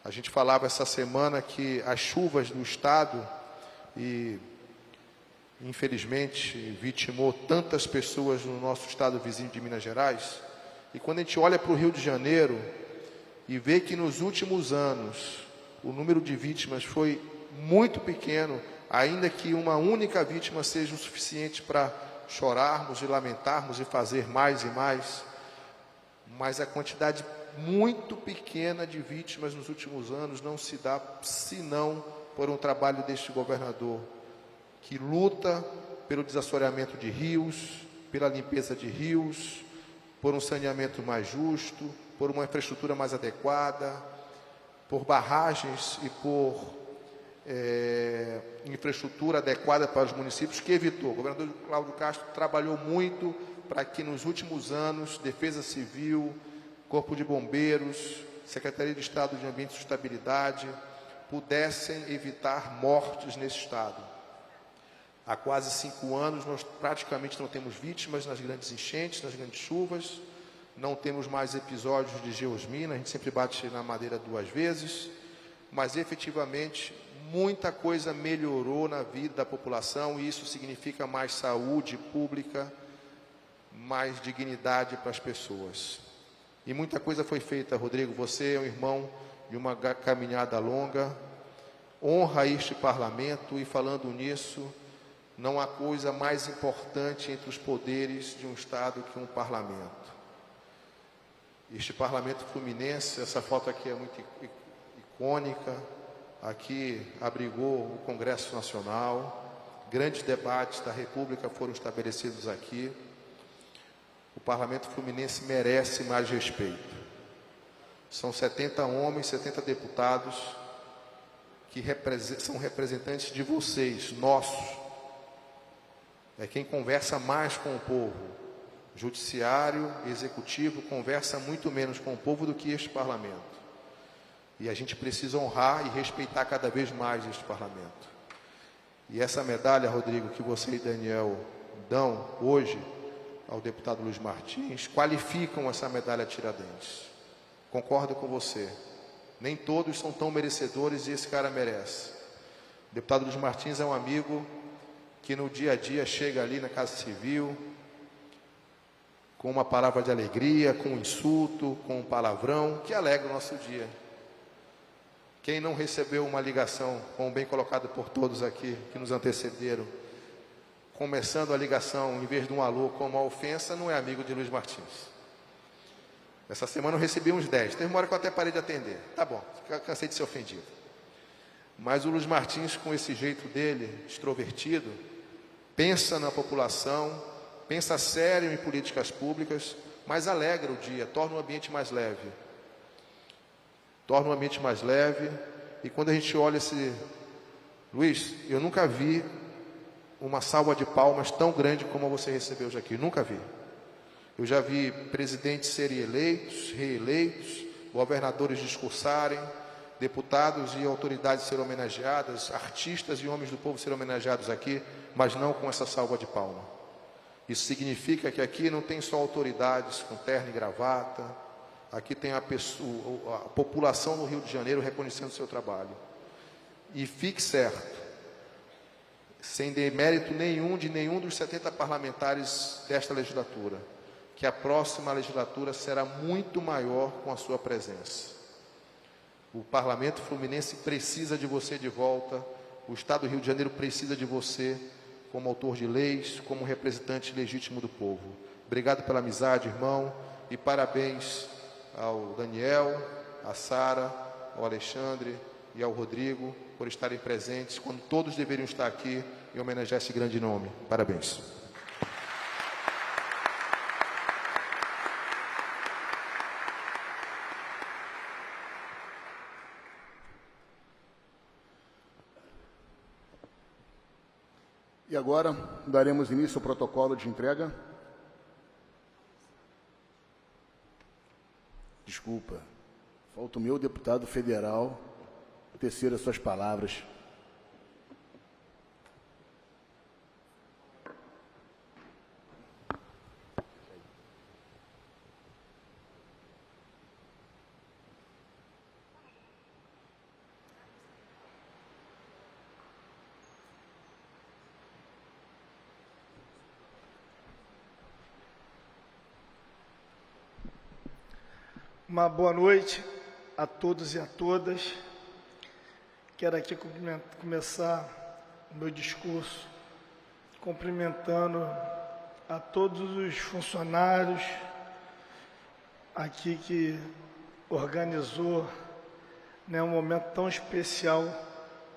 A gente falava essa semana que as chuvas do estado, e infelizmente vitimou tantas pessoas no nosso estado vizinho de Minas Gerais, e quando a gente olha para o Rio de Janeiro, e ver que nos últimos anos o número de vítimas foi muito pequeno, ainda que uma única vítima seja o suficiente para chorarmos e lamentarmos e fazer mais e mais, mas a quantidade muito pequena de vítimas nos últimos anos não se dá senão por um trabalho deste governador, que luta pelo desassoreamento de rios, pela limpeza de rios, por um saneamento mais justo, por uma infraestrutura mais adequada, por barragens e por infraestrutura adequada para os municípios, que evitou. O governador Cláudio Castro trabalhou muito para que nos últimos anos Defesa Civil, Corpo de Bombeiros, Secretaria de Estado de Ambiente e Sustentabilidade pudessem evitar mortes nesse estado. Há quase 5 anos nós praticamente não temos vítimas nas grandes enchentes, nas grandes chuvas, não temos mais episódios de geosmina, a gente sempre bate na madeira 2 vezes, mas efetivamente muita coisa melhorou na vida da população e isso significa mais saúde pública, mais dignidade para as pessoas. E muita coisa foi feita, Rodrigo, você é um irmão de uma caminhada longa, honra este parlamento e falando nisso, não há coisa mais importante entre os poderes de um Estado que um parlamento. Este parlamento fluminense, essa foto aqui é muito icônica, aqui abrigou o Congresso Nacional, grandes debates da República foram estabelecidos aqui. O parlamento fluminense merece mais respeito. São 70 homens, 70 deputados que são representantes de vocês, nossos. É quem conversa mais com o povo. Judiciário, executivo, conversa muito menos com o povo do que este parlamento. E a gente precisa honrar e respeitar cada vez mais este parlamento. E essa medalha, Rodrigo, que você e Daniel dão hoje ao deputado Luiz Martins, qualificam essa medalha Tiradentes. Concordo com você. Nem todos são tão merecedores e esse cara merece. O deputado Luiz Martins é um amigo que no dia a dia chega ali na Casa Civil com uma palavra de alegria, com um insulto, com um palavrão, que alegra o nosso dia. Quem não recebeu uma ligação, como bem colocado por todos aqui que nos antecederam, começando a ligação, em vez de um alô com uma ofensa, não é amigo de Luiz Martins. Essa semana eu recebi uns 10. Teve uma hora que eu até parei de atender. Tá bom, cansei de ser ofendido. Mas o Luiz Martins, com esse jeito dele, extrovertido, pensa na população, pensa sério em políticas públicas, mas alegra o dia, torna o ambiente mais leve. Torna o ambiente mais leve. E quando a gente olha esse... Luiz, eu nunca vi uma salva de palmas tão grande como você recebeu hoje aqui. Nunca vi. Eu já vi presidentes serem eleitos, reeleitos, governadores discursarem, deputados e autoridades serem homenageadas, artistas e homens do povo serem homenageados aqui, mas não com essa salva de palma. Isso significa que aqui não tem só autoridades com terno e gravata, aqui tem a população do Rio de Janeiro reconhecendo o seu trabalho. E fique certo, sem demérito nenhum de nenhum dos 70 parlamentares desta legislatura, que a próxima legislatura será muito maior com a sua presença. O Parlamento Fluminense precisa de você de volta, o Estado do Rio de Janeiro precisa de você como autor de leis, como representante legítimo do povo. Obrigado pela amizade, irmão, e parabéns ao Daniel, à Sara, ao Alexandre e ao Rodrigo por estarem presentes, quando todos deveriam estar aqui e homenagear esse grande nome. Parabéns. E agora daremos início ao protocolo de entrega. Desculpa, falta o meu deputado federal tecer as suas palavras. Uma boa noite a todos e a todas. Quero aqui começar o meu discurso cumprimentando a todos os funcionários aqui que organizou, né, um momento tão especial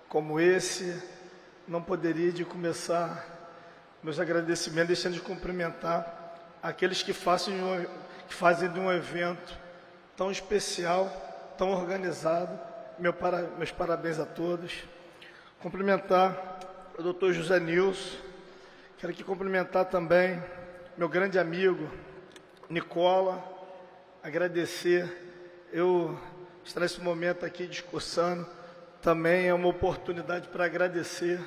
como esse. Não poderia de começar meus agradecimentos deixando de cumprimentar aqueles que fazem de um evento tão especial, tão organizado. Meus parabéns a todos. Cumprimentar o doutor José Nilson. Quero aqui cumprimentar também meu grande amigo Nicola. Agradecer. Eu estar nesse momento aqui discursando também é uma oportunidade para agradecer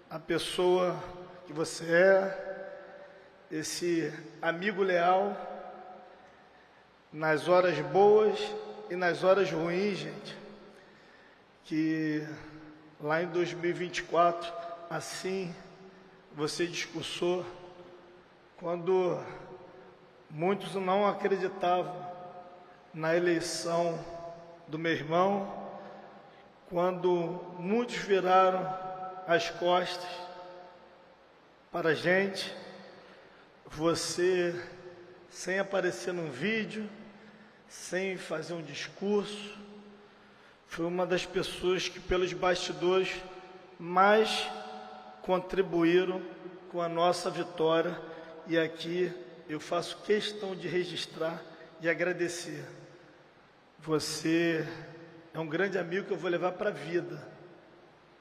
a pessoa que você é, esse amigo leal, nas horas boas e nas horas ruins, gente, que lá em 2024, assim, você discursou, quando muitos não acreditavam na eleição do meu irmão, quando muitos viraram as costas para a gente, você, sem aparecer num vídeo, sem fazer um discurso, foi uma das pessoas que pelos bastidores mais contribuíram com a nossa vitória, e aqui eu faço questão de registrar e agradecer. Você é um grande amigo que eu vou levar para a vida.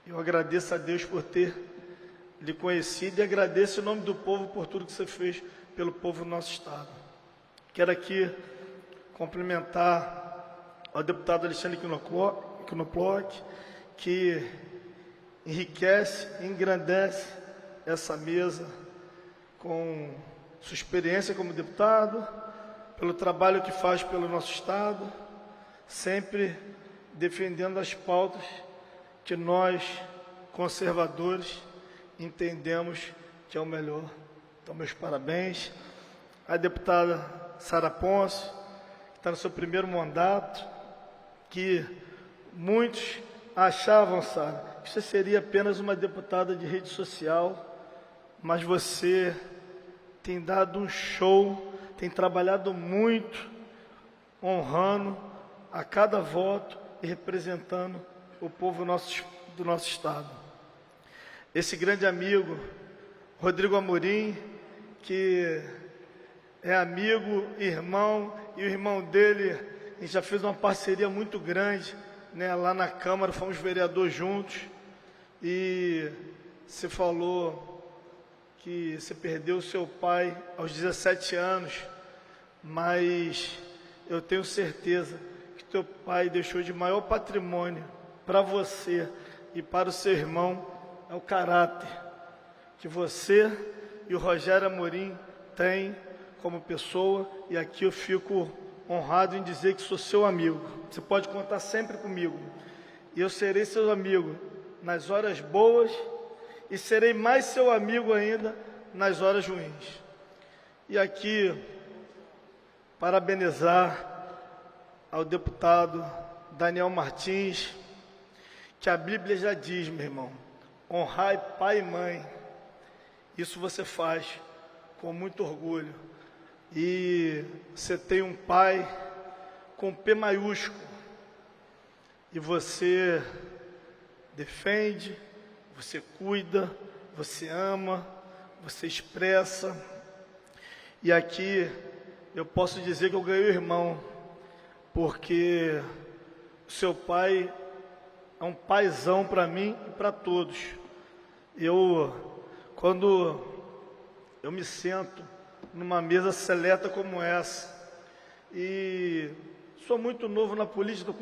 Eu agradeço a Deus por ter lhe conhecido e agradeço em nome do povo por tudo que você fez pelo povo do nosso estado. Quero aqui cumprimentar ao deputado Alexandre Knoploch, que enriquece e engrandece essa mesa com sua experiência como deputado, pelo trabalho que faz pelo nosso estado, sempre defendendo as pautas que nós, conservadores, entendemos que é o melhor. Então, meus parabéns. A deputada Sara Ponce, que está no seu primeiro mandato, que muitos achavam, Sara, que você seria apenas uma deputada de rede social, mas você tem dado um show, tem trabalhado muito, honrando a cada voto e representando o povo do nosso estado. Esse grande amigo, Rodrigo Amorim, que é amigo, irmão, e o irmão dele, a gente já fez uma parceria muito grande, né, lá na Câmara, fomos vereadores juntos, e você falou que você perdeu o seu pai aos 17 anos, mas eu tenho certeza que teu pai deixou de maior patrimônio para você e para o seu irmão, é o caráter que você e o Rogério Amorim têm como pessoa, e aqui eu fico honrado em dizer que sou seu amigo. Você pode contar sempre comigo, e eu serei seu amigo nas horas boas, e serei mais seu amigo ainda nas horas ruins. E aqui, parabenizar ao deputado Daniel Martins, que a Bíblia já diz, meu irmão, honrai pai e mãe. Isso você faz com muito orgulho. E você tem um pai com P maiúsculo, e você defende, você cuida, você ama, você expressa. E aqui eu posso dizer que eu ganhei o irmão, porque o seu pai é um paizão para mim e para todos. Quando eu me sento numa mesa seleta como essa, e sou muito novo na política,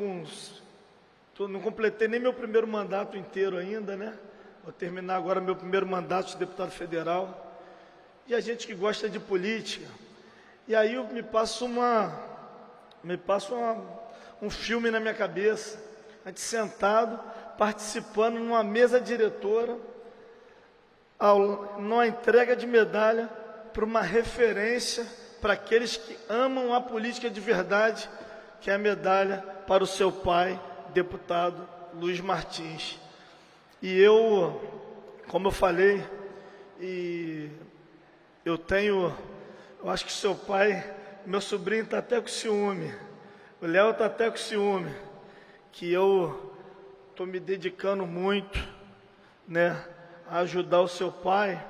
não completei nem meu primeiro mandato inteiro ainda, né? Vou terminar agora meu primeiro mandato de deputado federal. E a gente que gosta de política, e aí me passa um filme na minha cabeça, a gente sentado, participando numa mesa diretora, numa entrega de medalha para uma referência para aqueles que amam a política de verdade, que é a medalha para o seu pai, deputado Luiz Martins. E eu, como eu falei, eu acho que seu pai, meu sobrinho está até com ciúme, o Léo está até com ciúme, que eu estou me dedicando muito, né, a ajudar o seu pai,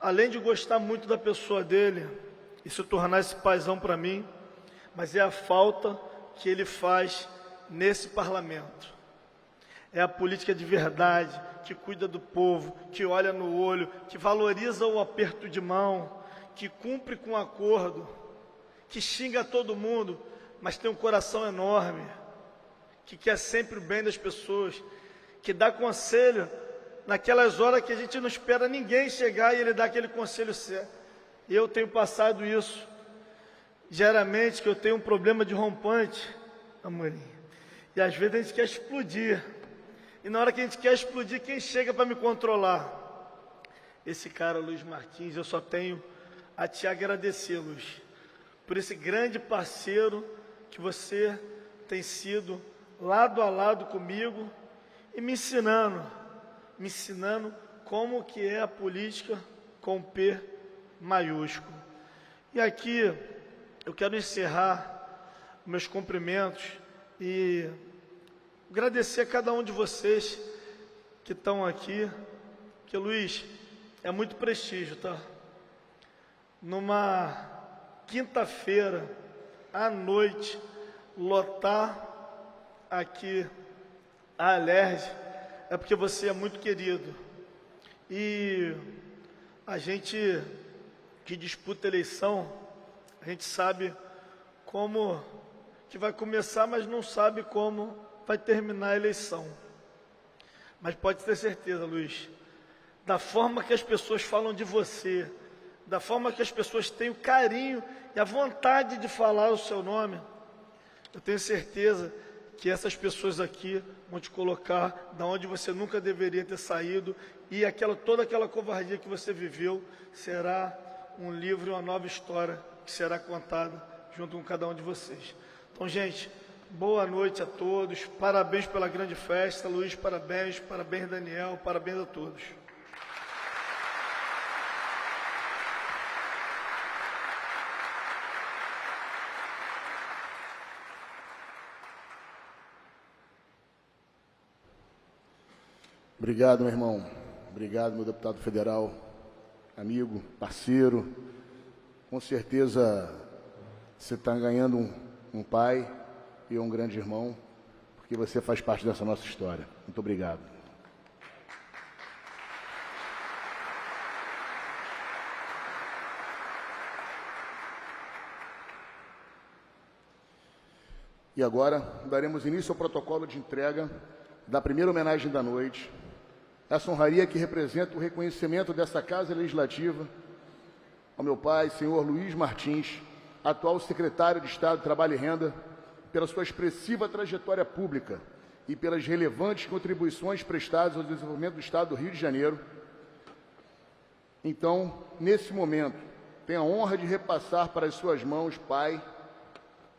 além de gostar muito da pessoa dele e se tornar esse paizão para mim, mas é a falta que ele faz nesse parlamento. É a política de verdade, que cuida do povo, que olha no olho, que valoriza o aperto de mão, que cumpre com o acordo, que xinga todo mundo, mas tem um coração enorme, que quer sempre o bem das pessoas, que dá conselho naquelas horas que a gente não espera ninguém chegar e ele dá aquele conselho certo. E eu tenho passado isso diariamente, que eu tenho um problema de rompante, Amorim, e às vezes a gente quer explodir. E na hora que a gente quer explodir, quem chega para me controlar? Esse cara, Luiz Martins. Eu só tenho a te agradecer, Luiz, por esse grande parceiro que você tem sido lado a lado comigo e me ensinando como que é a política com P maiúsculo. E aqui eu quero encerrar meus cumprimentos e agradecer a cada um de vocês que estão aqui, que, Luiz, é muito prestígio, tá? Numa quinta-feira, à noite, lotar aqui a Alerj, é porque você é muito querido. E a gente que disputa eleição, a gente sabe como que vai começar, mas não sabe como vai terminar a eleição. Mas pode ter certeza, Luiz, da forma que as pessoas falam de você, da forma que as pessoas têm o carinho e a vontade de falar o seu nome, eu tenho certeza que essas pessoas aqui vão te colocar da onde você nunca deveria ter saído, e toda aquela covardia que você viveu será um livro e uma nova história que será contada junto com cada um de vocês. Então, gente, boa noite a todos, parabéns pela grande festa, Luiz, parabéns, Daniel, parabéns a todos. Obrigado, meu irmão. Obrigado, meu deputado federal, amigo, parceiro. Com certeza você está ganhando um pai e um grande irmão, porque você faz parte dessa nossa história. Muito obrigado. E agora daremos início ao protocolo de entrega da primeira homenagem da noite. Essa honraria que representa o reconhecimento dessa Casa Legislativa ao meu pai, senhor Luiz Martins, atual secretário de Estado de Trabalho e Renda, pela sua expressiva trajetória pública e pelas relevantes contribuições prestadas ao desenvolvimento do Estado do Rio de Janeiro. Então, nesse momento, tenho a honra de repassar para as suas mãos, pai,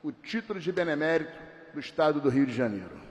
o título de benemérito do Estado do Rio de Janeiro.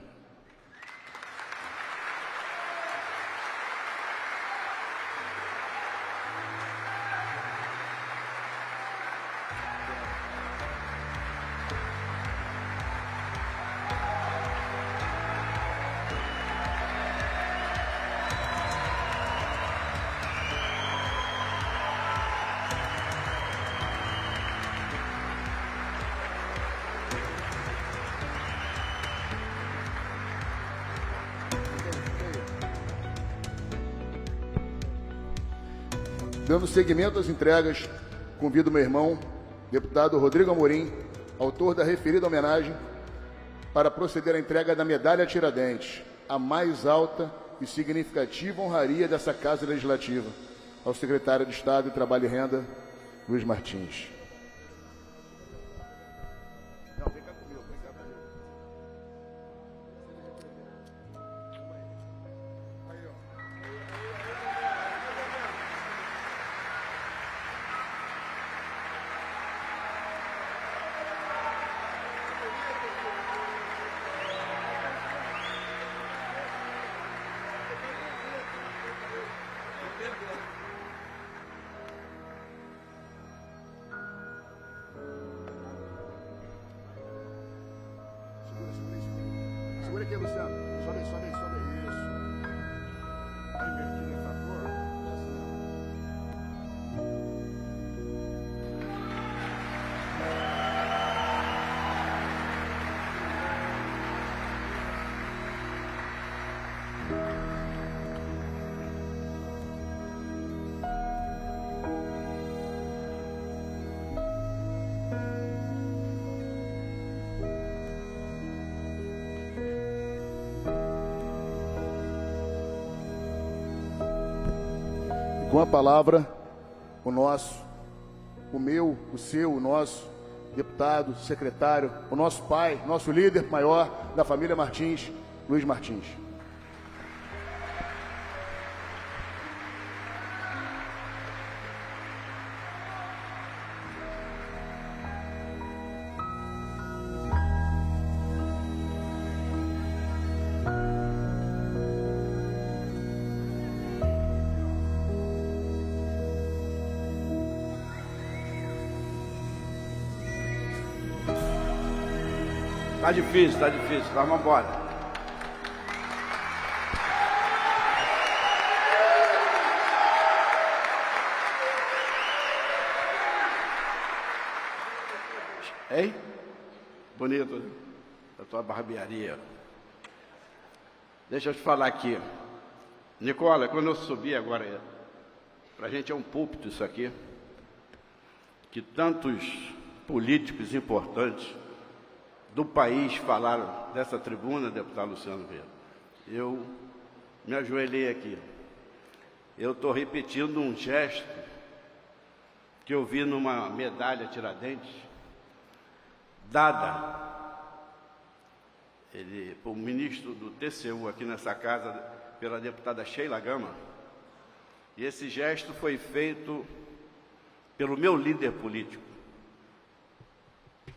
Dando seguimento às entregas, convido meu irmão, deputado Rodrigo Amorim, autor da referida homenagem, para proceder à entrega da Medalha Tiradentes, a mais alta e significativa honraria dessa Casa Legislativa, ao secretário de Estado de Trabalho e Renda, Luiz Martins. Segura aqui, Luciano. Sobe aí, sobe aí, sobe aí. Isso. Vai invertindo essa cor. É assim, com a palavra, o nosso, o meu, o seu, o nosso deputado, secretário, o nosso pai, nosso líder maior da família Martins, Luiz Martins. Tá difícil, mas vamos embora. Hein? Bonito a tua barbearia. Deixa eu te falar aqui. Nicola, quando eu subi agora, pra gente é um púlpito isso aqui, que tantos políticos importantes do país falaram dessa tribuna, deputado Luciano Vieira. Eu me ajoelhei aqui. Eu estou repetindo um gesto que eu vi numa medalha Tiradentes, dada para o ministro do TCU aqui nessa casa, pela deputada Sheila Gama. E esse gesto foi feito pelo meu líder político,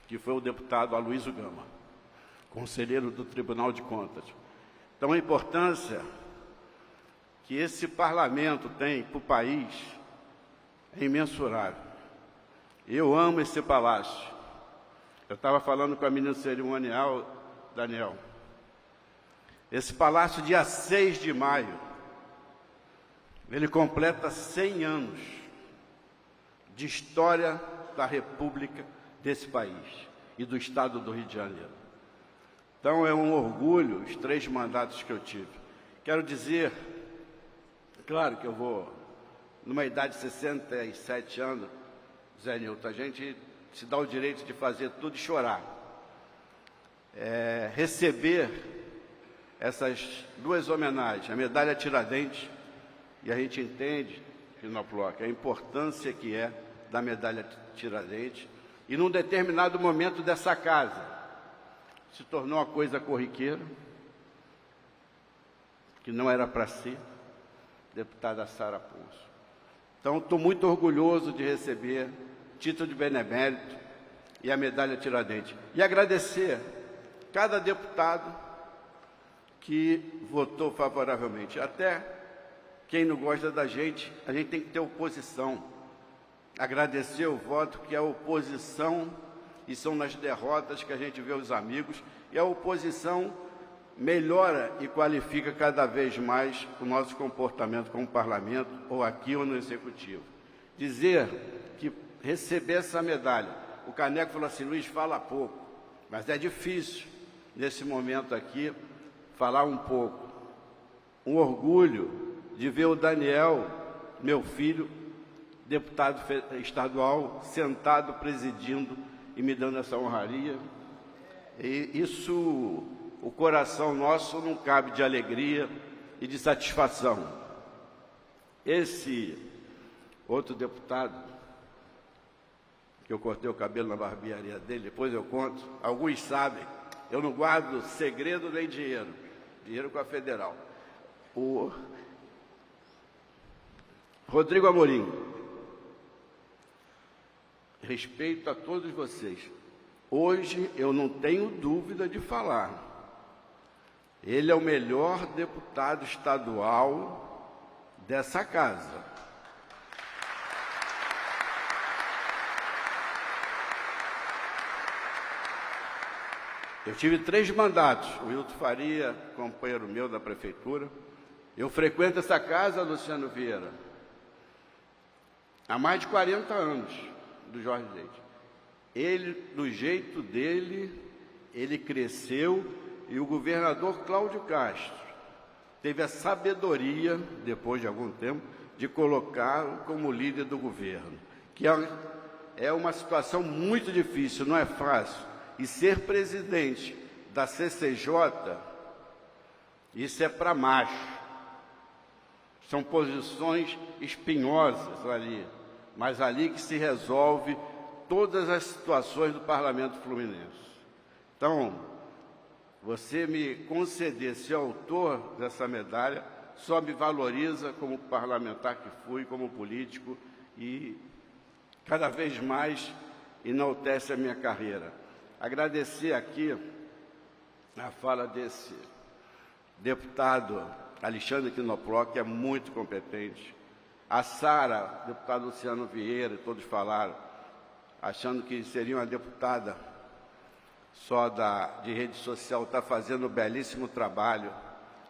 que foi o deputado Aloysio Gama, conselheiro do Tribunal de Contas. Então, a importância que esse parlamento tem para o país é imensurável. Eu amo esse palácio. Eu estava falando com a ministra cerimonial, Daniel. Esse palácio, dia 6 de maio, ele completa 100 anos de história da República desse país e do estado do Rio de Janeiro. Então é um orgulho os 3 mandatos que eu tive. Quero dizer, claro que eu vou, numa idade de 67 anos, Zé Nilton, a gente se dá o direito de fazer tudo e chorar. Receber essas 2 homenagens, a medalha Tiradentes, e a gente entende, Finoploc, a importância que é da medalha Tiradentes. E num determinado momento dessa casa, se tornou uma coisa corriqueira, que não era para si, deputada Sara Ponço. Então, estou muito orgulhoso de receber título de benemérito e a medalha Tiradentes. E agradecer cada deputado que votou favoravelmente. Até quem não gosta da gente, a gente tem que ter oposição. Agradecer o voto que a oposição, e são nas derrotas que a gente vê os amigos, e a oposição melhora e qualifica cada vez mais o nosso comportamento como parlamento, ou aqui ou no Executivo. Dizer que receber essa medalha, o Caneco falou assim, Luiz, fala pouco, mas é difícil, nesse momento aqui, falar um pouco. Um orgulho de ver o Daniel, meu filho, deputado estadual, sentado, presidindo e me dando essa honraria. E isso, o coração nosso não cabe de alegria e de satisfação. Esse outro deputado, que eu cortei o cabelo na barbearia dele, depois eu conto, alguns sabem, eu não guardo segredo nem dinheiro, dinheiro com a Federal. O Rodrigo Amorim, respeito a todos vocês. Hoje eu não tenho dúvida de falar. Ele é o melhor deputado estadual dessa casa. Eu tive 3 mandatos. O Wilton Faria, companheiro meu da prefeitura. Eu frequento essa casa, Luciano Vieira, há mais de 40 anos, do Jorge Leite. Ele, do jeito dele, ele cresceu, e o governador Cláudio Castro teve a sabedoria, depois de algum tempo, de colocá-lo como líder do governo, que é uma situação muito difícil, não é fácil. E ser presidente da CCJ, isso é para macho. São posições espinhosas ali, mas ali que se resolve todas as situações do Parlamento Fluminense. Então, você me conceder ser autor dessa medalha só me valoriza como parlamentar que fui, como político, e cada vez mais enaltece a minha carreira. Agradecer aqui a fala desse deputado Alexandre Quinoploc, que é muito competente. A Sara, deputado Luciano Vieira, todos falaram, achando que seria uma deputada só de rede social, está fazendo um belíssimo trabalho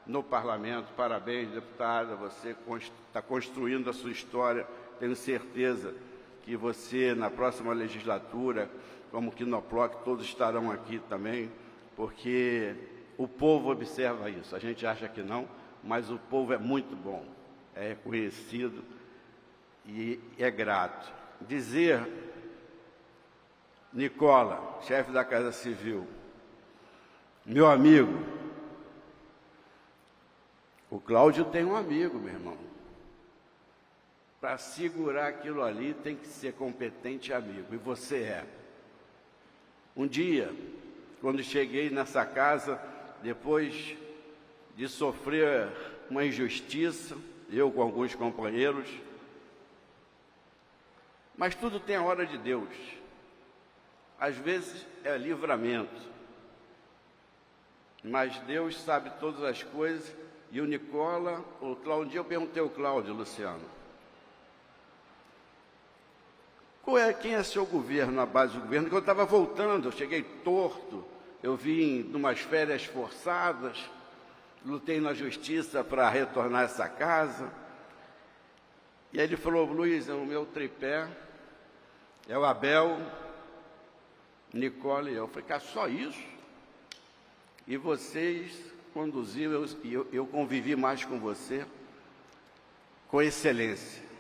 no parlamento. Parabéns, deputada, você está construindo a sua história. Tenho certeza que você, na próxima legislatura, como Quinoploc, todos estarão aqui também, porque o povo observa isso. A gente acha que não, mas o povo é muito bom, é reconhecido e é grato. Dizer, Nicola, chefe da Casa Civil, meu amigo, o Cláudio tem um amigo, meu irmão. Para segurar aquilo ali tem que ser competente e amigo, e você é. Um dia, quando cheguei nessa casa, depois de sofrer uma injustiça, eu com alguns companheiros, mas tudo tem a hora de Deus. Às vezes é livramento, mas Deus sabe todas as coisas. E o Nicola, um dia eu perguntei ao Cláudio, Luciano, quem é seu governo, a base do governo? Quando eu estava voltando, eu cheguei torto, eu vim de umas férias forçadas, lutei na justiça para retornar a essa casa. E aí ele falou, Luiz, o meu tripé é o Abel, Nicola e eu. Eu falei, cara, só isso? E vocês conduziram, eu convivi mais com você, com excelência.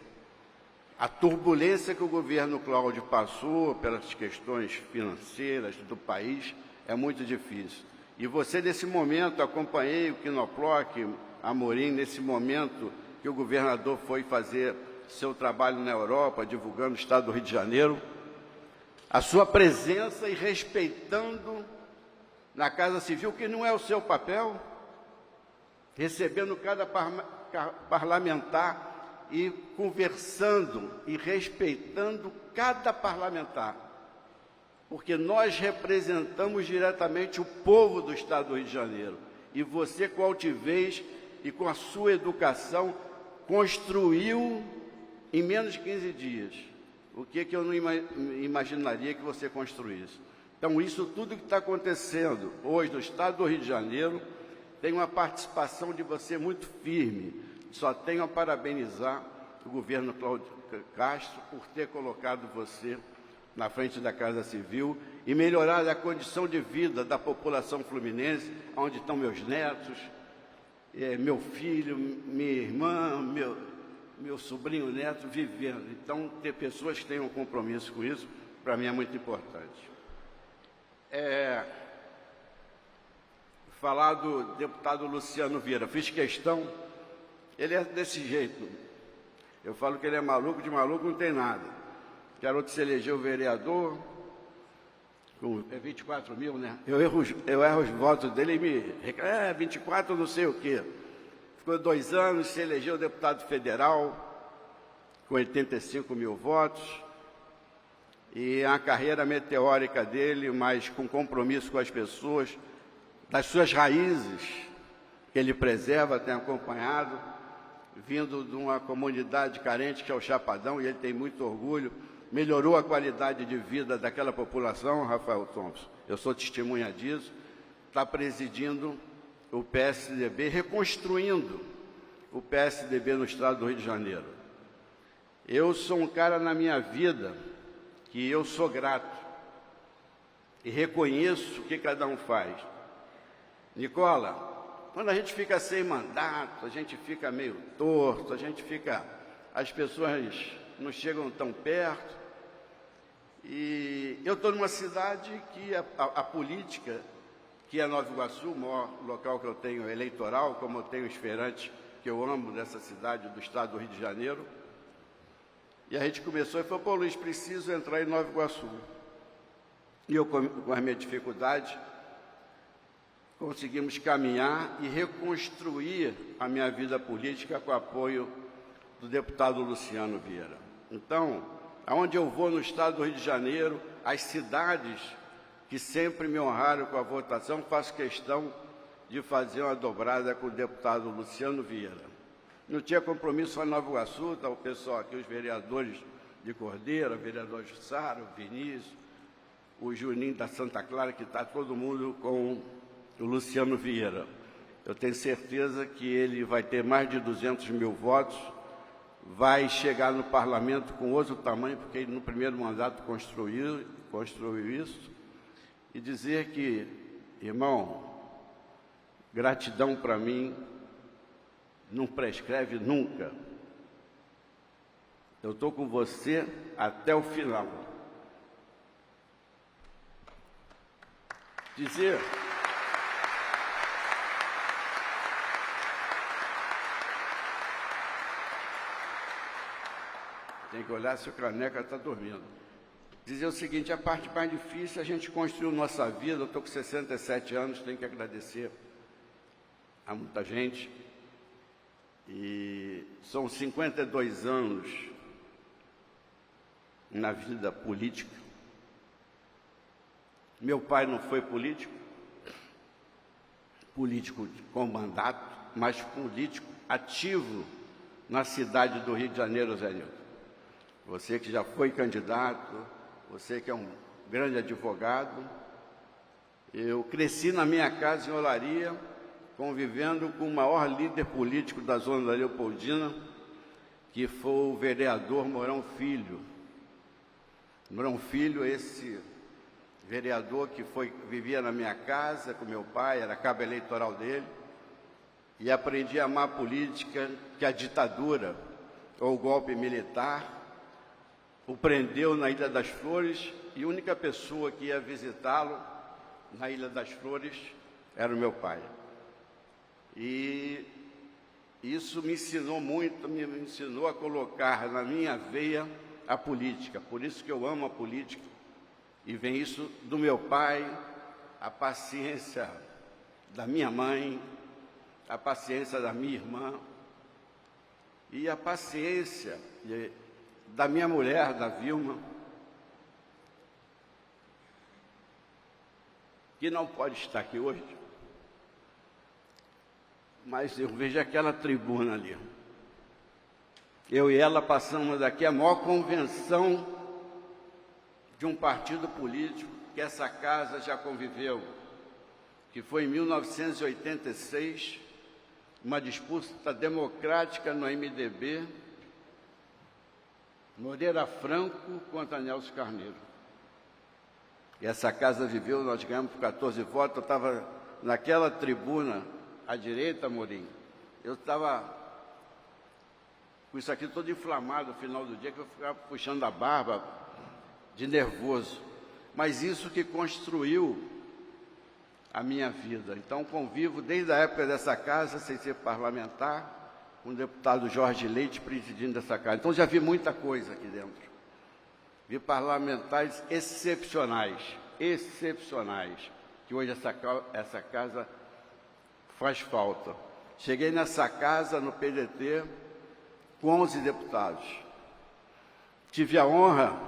A turbulência que o governo Cláudio passou pelas questões financeiras do país é muito difícil. E você, nesse momento, acompanhei o Quinoploc, Amorim, nesse momento que o governador foi fazer seu trabalho na Europa, divulgando o estado do Rio de Janeiro, a sua presença e respeitando na Casa Civil, que não é o seu papel, recebendo cada parlamentar e conversando e respeitando cada parlamentar, porque nós representamos diretamente o povo do estado do Rio de Janeiro, e você, com altivez e com a sua educação, construiu em menos de 15 dias o que eu não imaginaria que você construísse. Então, isso tudo que está acontecendo hoje no estado do Rio de Janeiro tem uma participação de você muito firme. Só tenho a parabenizar o governo Cláudio Castro por ter colocado você na frente da Casa Civil e melhorar a condição de vida da população fluminense, onde estão meus netos, meu filho, minha irmã, meu sobrinho neto vivendo. Então, ter pessoas que tenham compromisso com isso, para mim é muito importante. Falar do deputado Luciano Vieira, fiz questão, ele é desse jeito. Eu falo que ele é maluco, de maluco não tem nada. O garoto se elegeu vereador, com 24 mil, né? Eu erro os votos dele e me... 24 não sei o quê. Ficou 2 anos, se elegeu deputado federal, com 85 mil votos. E a carreira meteórica dele, mas com compromisso com as pessoas, das suas raízes, que ele preserva, tem acompanhado, vindo de uma comunidade carente que é o Chapadão, e ele tem muito orgulho, melhorou a qualidade de vida daquela população, Rafael Thompson. Eu sou testemunha disso, está presidindo o PSDB, reconstruindo o PSDB no estado do Rio de Janeiro. Eu sou um cara na minha vida que eu sou grato e reconheço o que cada um faz. Nicola, quando a gente fica sem mandato, a gente fica meio torto, as pessoas não chegam tão perto. E eu estou numa cidade que a política, que é Nova Iguaçu, o maior local que eu tenho eleitoral, como eu tenho Esferante, que eu amo dessa cidade do estado do Rio de Janeiro. E a gente começou e falou, pô, Luiz, preciso entrar em Nova Iguaçu. E eu, com as minhas dificuldades, conseguimos caminhar e reconstruir a minha vida política com o apoio do deputado Luciano Vieira. Então, aonde eu vou no estado do Rio de Janeiro, as cidades que sempre me honraram com a votação, faço questão de fazer uma dobrada com o deputado Luciano Vieira. Não tinha compromisso só em Nova Iguaçu, está o pessoal aqui, os vereadores de Cordeira, o vereador Jussara, o Vinícius, o Juninho da Santa Clara, que está todo mundo com o Luciano Vieira. Eu tenho certeza que ele vai ter mais de 200 mil votos, vai chegar no parlamento com outro tamanho, porque ele no primeiro mandato construiu isso, e dizer que, irmão, gratidão para mim não prescreve nunca. Eu estou com você até o final. Dizer... Tem que olhar se o caneca está dormindo. Dizer o seguinte, a parte mais difícil, a gente construiu nossa vida. Eu estou com 67 anos, tenho que agradecer a muita gente. E são 52 anos na vida política. Meu pai não foi político com mandato, mas político ativo na cidade do Rio de Janeiro, Zé Nilton. Você que já foi candidato, você que é um grande advogado. Eu cresci na minha casa em Olaria, convivendo com o maior líder político da zona da Leopoldina, que foi o vereador Mourão Filho. Mourão Filho, esse vereador que vivia na minha casa com meu pai, era cabo eleitoral dele, e aprendi a amar a política, que a ditadura ou o golpe militar o prendeu na Ilha das Flores, e a única pessoa que ia visitá-lo na Ilha das Flores era o meu pai. E isso me ensinou muito, me ensinou a colocar na minha veia a política. Por isso que eu amo a política. E vem isso do meu pai, a paciência da minha mãe, a paciência da minha irmã e a paciência da minha mulher, da Vilma, que não pode estar aqui hoje, mas eu vejo aquela tribuna ali. Eu e ela passamos daqui a maior convenção de um partido político que essa casa já conviveu, que foi em 1986, uma disputa democrática no MDB, Moreira Franco contra Nelson Carneiro. E essa casa viveu, nós ganhamos por 14 votos, eu estava naquela tribuna à direita, Morim, eu estava com isso aqui todo inflamado no final do dia, que eu ficava puxando a barba de nervoso. Mas isso que construiu a minha vida. Então convivo desde a época dessa casa, sem ser parlamentar, com o deputado Jorge Leite presidindo essa casa. Então já vi muita coisa aqui dentro. Vi parlamentares excepcionais, que hoje essa casa faz falta. Cheguei nessa casa, no PDT, com 11 deputados. Tive a honra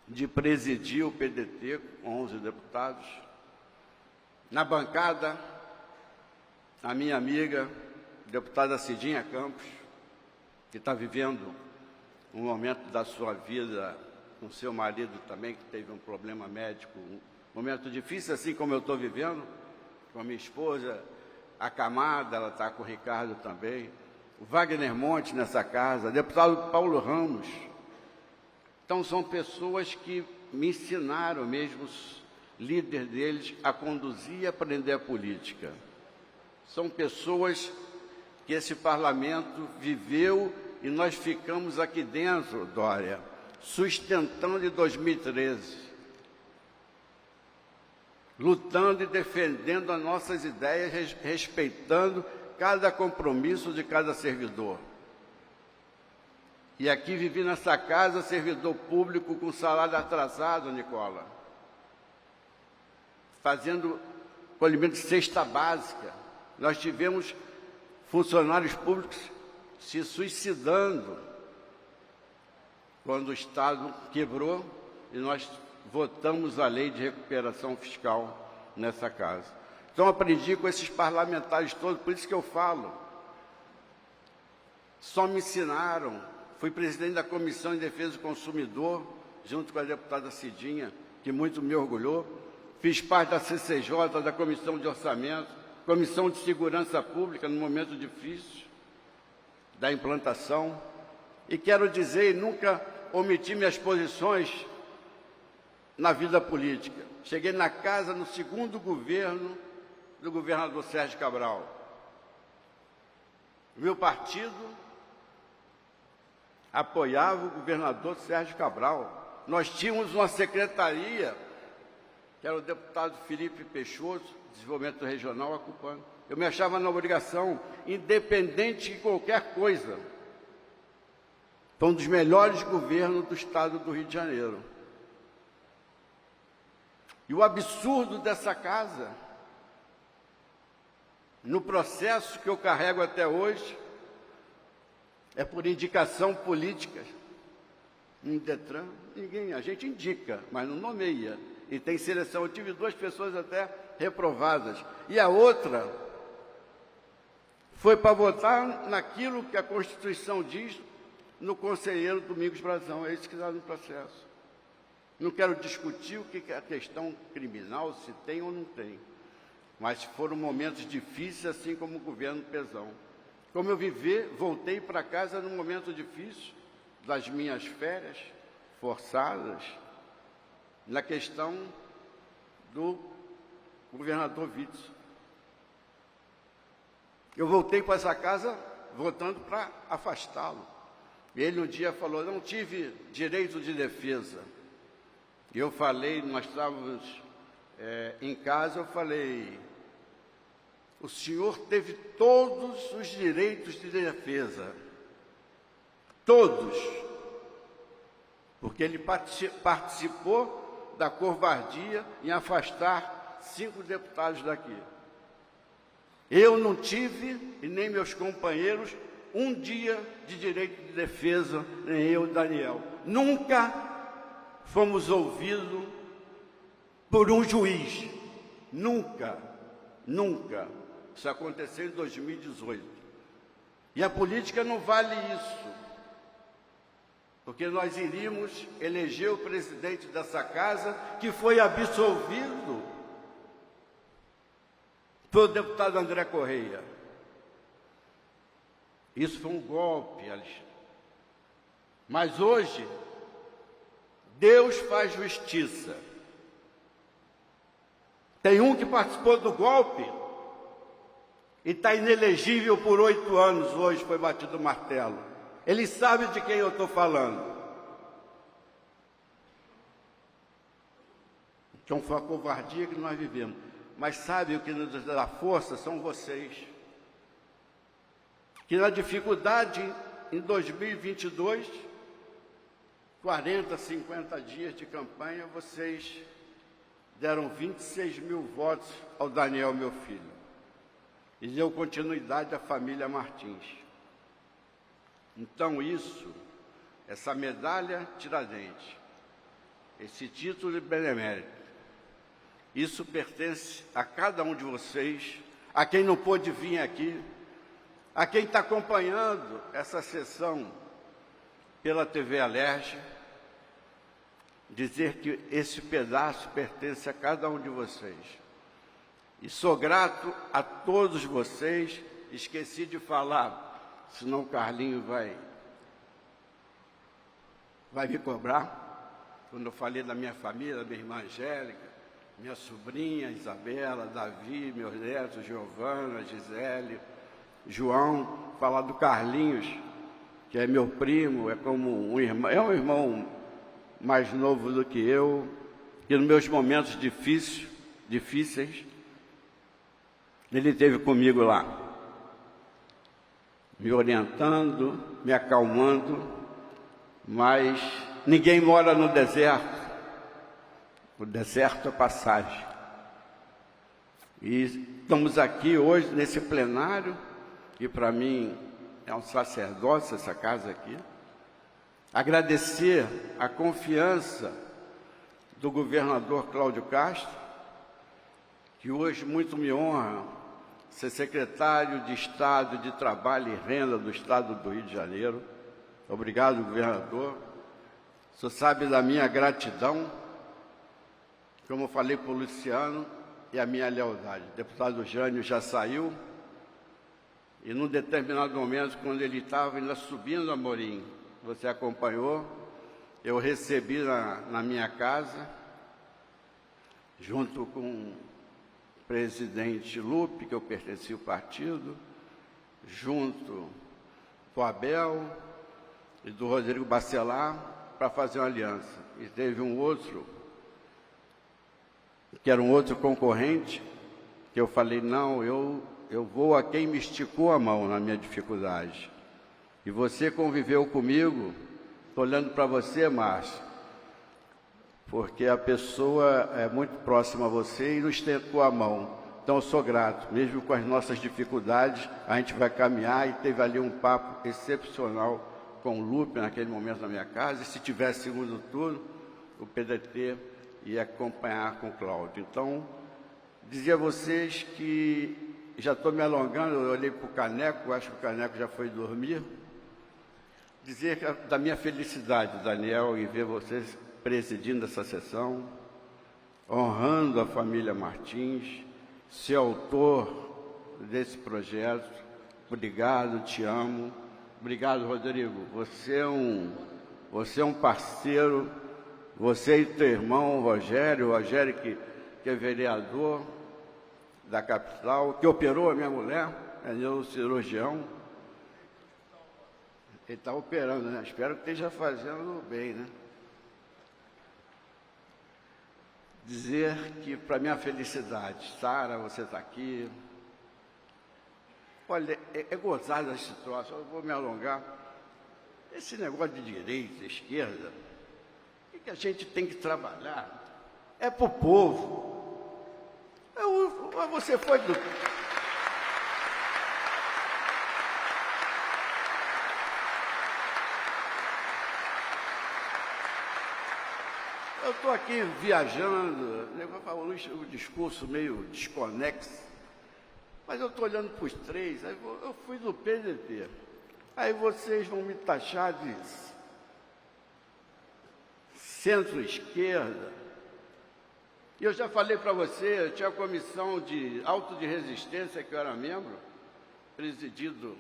de presidir o PDT com 11 deputados. Na bancada, a minha amiga, deputada Cidinha Campos, que está vivendo um momento da sua vida com seu marido também, que teve um problema médico momento difícil, assim como eu estou vivendo, com a minha esposa, a Camada, ela está com o Ricardo também, o Wagner Monte nessa casa, deputado Paulo Ramos. Então, são pessoas que me ensinaram, mesmo os líderes deles, a conduzir e aprender a política. São pessoas que esse parlamento viveu e nós ficamos aqui dentro, Dória, sustentando em 2013, lutando e defendendo as nossas ideias, respeitando cada compromisso de cada servidor. E aqui vivi nessa casa, servidor público com salário atrasado, Nicola, fazendo colhimento de cesta básica. Nós tivemos funcionários públicos se suicidando quando o Estado quebrou e nós votamos a lei de recuperação fiscal nessa casa. Então, aprendi com esses parlamentares todos, por isso que eu falo. Só me ensinaram. Fui presidente da Comissão de Defesa do Consumidor, junto com a deputada Cidinha, que muito me orgulhou. Fiz parte da CCJ, da Comissão de Orçamento, Comissão de Segurança Pública, no momento difícil da implantação. E quero dizer, nunca omiti minhas posições na vida política. Cheguei na casa no segundo governo do governador Sérgio Cabral. O meu partido apoiava o governador Sérgio Cabral. Nós tínhamos uma secretaria, que era o deputado Felipe Peixoto, Desenvolvimento Regional, ocupando. Eu me achava na obrigação, independente de qualquer coisa. Foi um dos melhores governos do estado do Rio de Janeiro. E o absurdo dessa casa, no processo que eu carrego até hoje, é por indicação política. No Detran, a gente indica, mas não nomeia. E tem seleção. Eu tive 2 pessoas até reprovadas. E a outra foi para votar naquilo que a Constituição diz no conselheiro Domingos Brazão. É isso que está no processo. Não quero discutir o que é a questão criminal, se tem ou não tem. Mas foram momentos difíceis, assim como o governo Pezão. Como eu voltei para casa num momento difícil das minhas férias forçadas, na questão do governador Witzel. Eu voltei para essa casa votando para afastá-lo. Ele um dia falou, não tive direito de defesa. E eu falei, nós estávamos em casa, eu falei, o senhor teve todos os direitos de defesa. Todos. Porque ele participou da covardia em afastar 5 deputados daqui. Eu não tive, e nem meus companheiros, um dia de direito de defesa, nem eu, Daniel. Nunca fomos ouvidos por um juiz. Nunca, nunca. Isso aconteceu em 2018. E a política não vale isso. Porque nós iríamos eleger o presidente dessa casa, que foi absolvido pelo deputado André Correia. Isso foi um golpe, Alexandre. Mas hoje, Deus faz justiça. Tem um que participou do golpe e está inelegível por 8 anos, hoje foi batido o martelo. Ele sabe de quem eu estou falando. Então foi a covardia que nós vivemos. Mas sabe o que nos dá força? São vocês. Que na dificuldade, em 2022, 40, 50 dias de campanha, vocês deram 26 mil votos ao Daniel, meu filho. E deu continuidade à família Martins. Então isso, essa medalha Tiradentes, esse título de benemérito, isso pertence a cada um de vocês, a quem não pôde vir aqui, a quem está acompanhando essa sessão pela TV Alerj, dizer que esse pedaço pertence a cada um de vocês. E sou grato a todos vocês. Esqueci de falar, senão o Carlinho vai me cobrar. Quando eu falei da minha família, minha irmã Angélica, minha sobrinha Isabela, Davi, meus netos, Giovana, Gisele, João, falar do Carlinhos, que é meu primo, é como um irmão, é um irmão mais novo do que eu, que nos meus momentos difíceis, ele esteve comigo lá, me orientando, me acalmando, mas ninguém mora no deserto. O deserto é passagem. E estamos aqui hoje nesse plenário, e para mim é um sacerdócio essa casa aqui. Agradecer a confiança do governador Cláudio Castro, que hoje muito me honra ser secretário de Estado de Trabalho e Renda do Estado do Rio de Janeiro. Obrigado, governador. O senhor sabe da minha gratidão, como eu falei para o Luciano, e a minha lealdade. O deputado Jânio já saiu, e num determinado momento, quando ele estava ainda subindo a Morim, você acompanhou, eu recebi na minha casa, junto com o presidente Lupe, que eu pertenci ao partido, junto do Abel e do Rodrigo Bacelar, para fazer uma aliança. E teve um outro, que era um outro concorrente, que eu falei, não, eu vou a quem me esticou a mão na minha dificuldade. E você conviveu comigo, estou olhando para você, Márcio, porque a pessoa é muito próxima a você e nos estendeu a mão. Então eu sou grato, mesmo com as nossas dificuldades, a gente vai caminhar, e teve ali um papo excepcional com o Lupe naquele momento na minha casa, e se tivesse segundo turno, o PDT ia acompanhar com o Cláudio. Então, dizer a vocês que já estou me alongando, eu olhei para o Caneco, acho que o Caneco já foi dormir. Dizer da minha felicidade, Daniel, em ver vocês presidindo essa sessão, honrando a família Martins, ser autor desse projeto. Obrigado, te amo. Obrigado, Rodrigo. Você é um parceiro. Você e teu irmão, o Rogério que é vereador da capital, que operou a minha mulher, é neurocirurgião. Ele está operando, né? Espero que esteja fazendo bem, né? Dizer que, para minha felicidade, Sara, você está aqui. Olha, é gozado esse troço, eu vou me alongar. Esse negócio de direita, esquerda, o que a gente tem que trabalhar é para o povo. Você foi do... Eu estou aqui viajando, o discurso meio desconexo, mas eu estou olhando para os três, aí eu fui do PDT, aí vocês vão me taxar de centro-esquerda. E eu já falei para você, eu tinha a comissão de auto de resistência, que eu era membro, presidido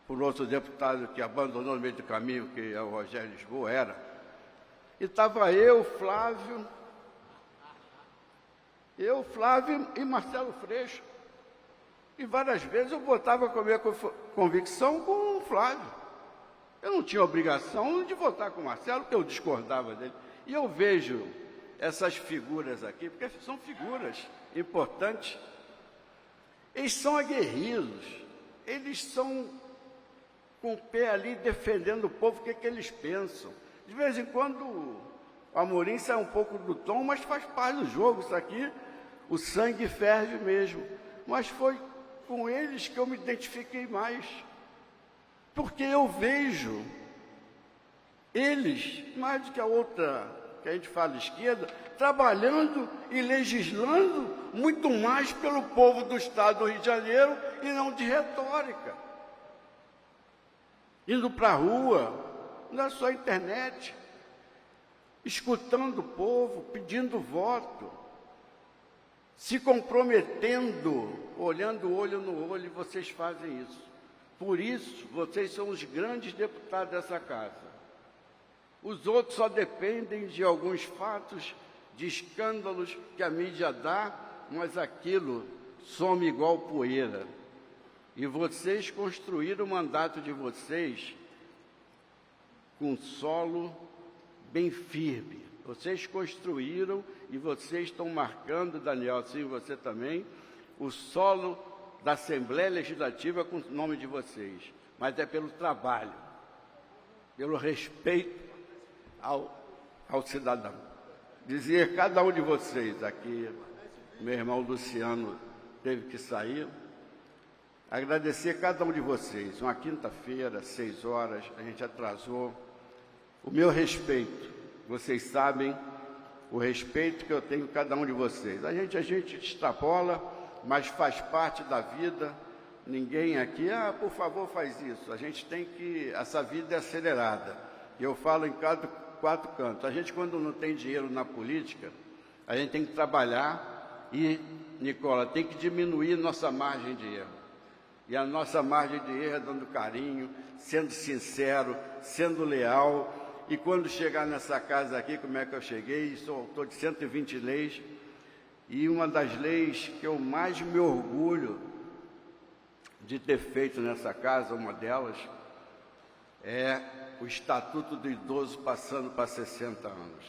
por outro deputado que abandonou no meio do caminho, que é o Rogério Lisboa, era. E estava eu, Flávio e Marcelo Freixo. E várias vezes eu votava com a minha convicção com o Flávio. Eu não tinha obrigação de votar com o Marcelo, porque eu discordava dele. E eu vejo essas figuras aqui, porque são figuras importantes. Eles são aguerridos, eles são com o pé ali defendendo o povo, o que eles pensam. De vez em quando o Amorim sai um pouco do tom, mas faz parte do jogo. Isso aqui, o sangue ferve mesmo. Mas foi com eles que eu me identifiquei mais. Porque eu vejo eles, mais do que a outra, que a gente fala esquerda, trabalhando e legislando muito mais pelo povo do Estado do Rio de Janeiro e não de retórica. Indo para a rua, não é só internet. escutando o povo, pedindo voto, se comprometendo, olhando olho no olho, e vocês fazem isso. Por isso, vocês são os grandes deputados dessa casa. Os outros só dependem de alguns fatos, de escândalos que a mídia dá, mas aquilo some igual poeira. E vocês construíram o mandato de vocês com solo bem firme. Vocês construíram e vocês estão marcando, Daniel, assim você também, o solo da Assembleia Legislativa com o nome de vocês. Mas é pelo trabalho, pelo respeito ao cidadão. Dizer cada um de vocês aqui, meu irmão Luciano teve que sair, agradecer cada um de vocês. Uma quinta-feira, 6 horas, a gente atrasou. O meu respeito, vocês sabem o respeito que eu tenho por cada um de vocês. A gente extrapola, mas faz parte da vida. Ninguém aqui, por favor, faz isso. A gente tem que, essa vida é acelerada. E eu falo em quatro cantos. A gente, quando não tem dinheiro na política, a gente tem que trabalhar e, Nicola, tem que diminuir nossa margem de erro. E a nossa margem de erro é dando carinho, sendo sincero, sendo leal. E quando chegar nessa casa aqui, como é que eu cheguei? Sou autor de 120 leis. E uma das leis que eu mais me orgulho de ter feito nessa casa, uma delas, é o Estatuto do Idoso passando para 60 anos.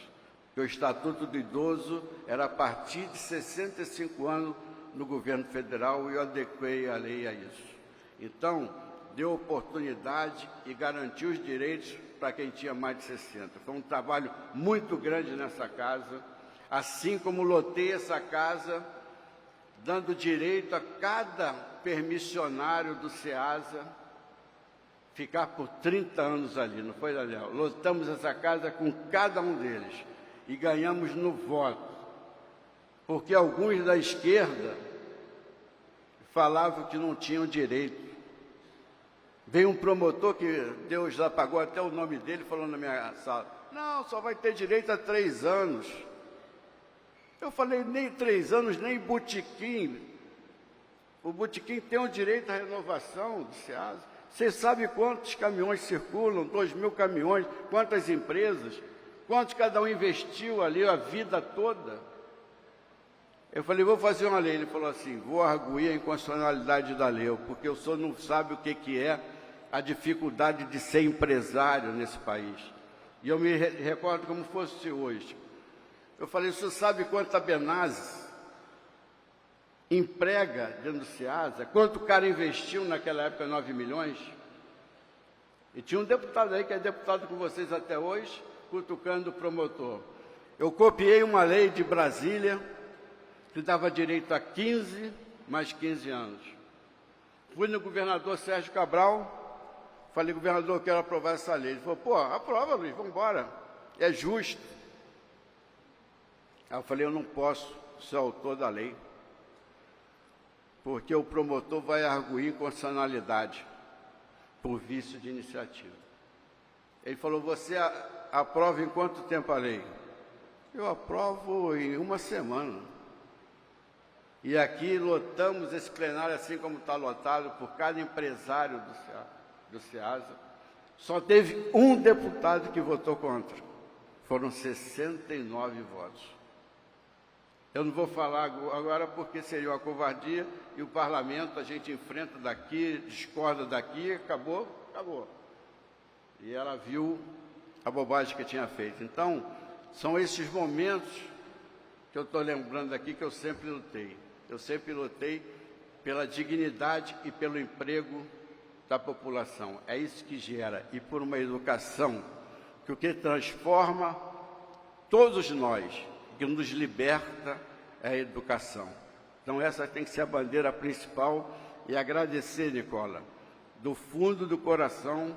Porque o Estatuto do Idoso era a partir de 65 anos no governo federal e eu adequei a lei a isso. Então, deu oportunidade e garantiu os direitos para quem tinha mais de 60. Foi um trabalho muito grande nessa casa, assim como lotei essa casa, dando direito a cada permissionário do SEASA ficar por 30 anos ali, não foi, Daniel? Lotamos essa casa com cada um deles e ganhamos no voto, porque alguns da esquerda falavam que não tinham direito. Veio um promotor que Deus apagou até o nome dele, falando na minha sala, não, só vai ter direito a 3 anos. Eu falei, nem 3 anos, nem botequim. O botequim tem o direito à renovação do SEASA. Você sabe quantos caminhões circulam, 2.000 caminhões, quantas empresas, quanto cada um investiu ali a vida toda? Eu falei, vou fazer uma lei. Ele falou assim, vou arguir a inconstitucionalidade da lei, porque o senhor não sabe o que é a dificuldade de ser empresário nesse país. E eu me recordo como fosse hoje. Eu falei, o senhor sabe quanto a Benazes emprega dentro do SEASA? Quanto o cara investiu naquela época, 9 milhões? E tinha um deputado aí, que é deputado com vocês até hoje, cutucando o promotor. Eu copiei uma lei de Brasília, que dava direito a 15 mais 15 anos. Fui no governador Sérgio Cabral, falei, governador, eu quero aprovar essa lei. Ele falou, pô, aprova, Luiz, vamos embora, é justo. Aí eu falei, eu não posso ser autor da lei, porque o promotor vai arguir inconstitucionalidade por vício de iniciativa. Ele falou, você aprova em quanto tempo a lei? Eu aprovo em 1 semana. E aqui lotamos esse plenário, assim como está lotado, por cada empresário do SEASA. Só teve um deputado que votou contra. Foram 69 votos. Eu não vou falar agora porque seria uma covardia e o parlamento a gente enfrenta daqui, discorda daqui, acabou. E ela viu a bobagem que tinha feito. Então, são esses momentos que eu estou lembrando aqui que eu sempre lutei. Eu sempre lutei pela dignidade e pelo emprego da população. É isso que gera. E por uma educação que o que transforma todos nós, que nos liberta, é a educação. Então essa tem que ser a bandeira principal e agradecer, Nicola, do fundo do coração,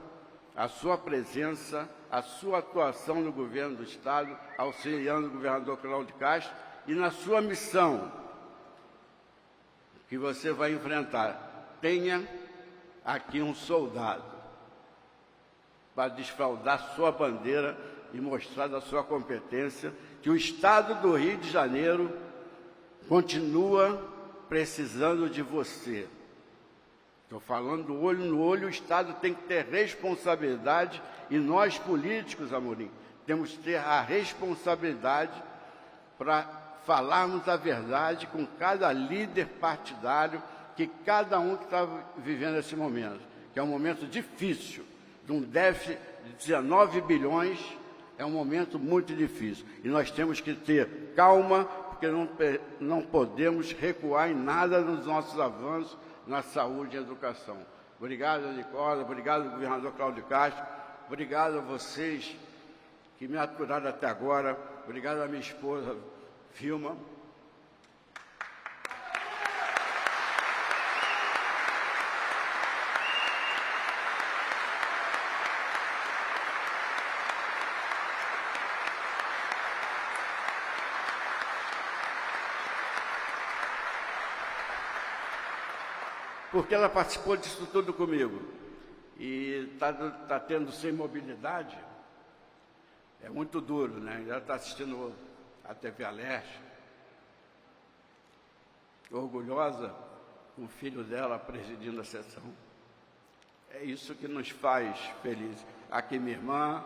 a sua presença, a sua atuação no governo do Estado, auxiliando o governador Cláudio Castro e na sua missão que você vai enfrentar. Tenha aqui um soldado para desfraldar sua bandeira e mostrado a sua competência, que o Estado do Rio de Janeiro continua precisando de você. Estou falando olho no olho, o Estado tem que ter responsabilidade e nós políticos, Amorim, temos que ter a responsabilidade para falarmos a verdade com cada líder partidário, que cada um que está vivendo esse momento, que é um momento difícil, de um déficit de 19 bilhões, é um momento muito difícil. E nós temos que ter calma, porque não podemos recuar em nada nos nossos avanços na saúde e educação. Obrigado, Nicola, obrigado, governador Cláudio Castro, obrigado a vocês que me aturaram até agora, obrigado à minha esposa, Vilma. Porque ela participou disso tudo comigo. E está tendo sem mobilidade, é muito duro, né? Ela está assistindo a TV Aleste, orgulhosa com o filho dela presidindo a sessão. É isso que nos faz felizes. Aqui minha irmã,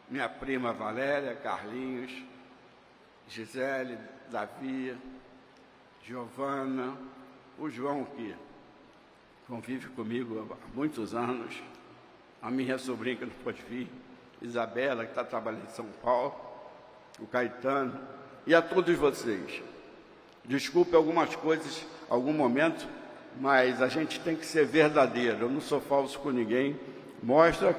minha prima Valéria, Carlinhos, Gisele, Davi, Giovana, o João que convive comigo há muitos anos, a minha sobrinha que não pôde vir, Isabela, que está trabalhando em São Paulo, o Caetano, e a todos vocês. Desculpe algumas coisas, algum momento, mas a gente tem que ser verdadeiro. Eu não sou falso com ninguém. Mostra,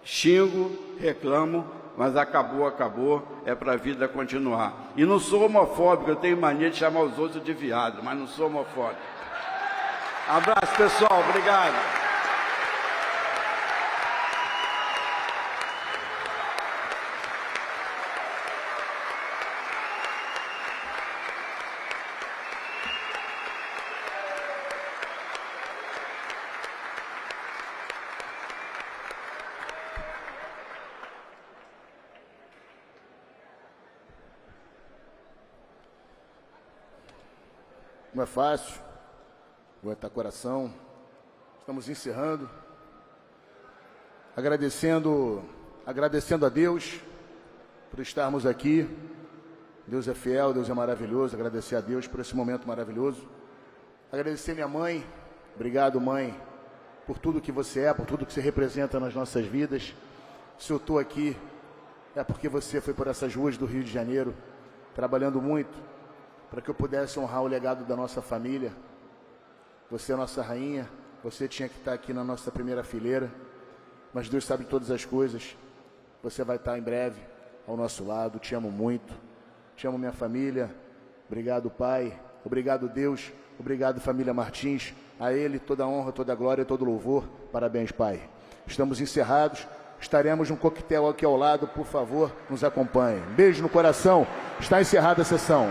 xingo, reclamo, mas acabou, acabou, é para a vida continuar. E não sou homofóbico, eu tenho mania de chamar os outros de viado, mas não sou homofóbico. Abraço, pessoal. Obrigado. Não é fácil, aguentar coração. Estamos encerrando, agradecendo a Deus por estarmos aqui. Deus é fiel, Deus é maravilhoso. Agradecer a Deus por esse momento maravilhoso. Agradecer minha mãe. Obrigado, mãe, por tudo que você é, por tudo que você representa nas nossas vidas. Se eu estou aqui, é porque você foi por essas ruas do Rio de Janeiro, trabalhando muito, para que eu pudesse honrar o legado da nossa família. Você é a nossa rainha, você tinha que estar aqui na nossa primeira fileira, mas Deus sabe todas as coisas. Você vai estar em breve ao nosso lado. Te amo muito, te amo minha família. Obrigado, Pai, obrigado, Deus, obrigado, família Martins. A Ele toda a honra, toda a glória, todo o louvor. Parabéns, Pai. Estamos encerrados, estaremos num coquetel aqui ao lado, por favor, nos acompanhe. Beijo no coração, está encerrada a sessão.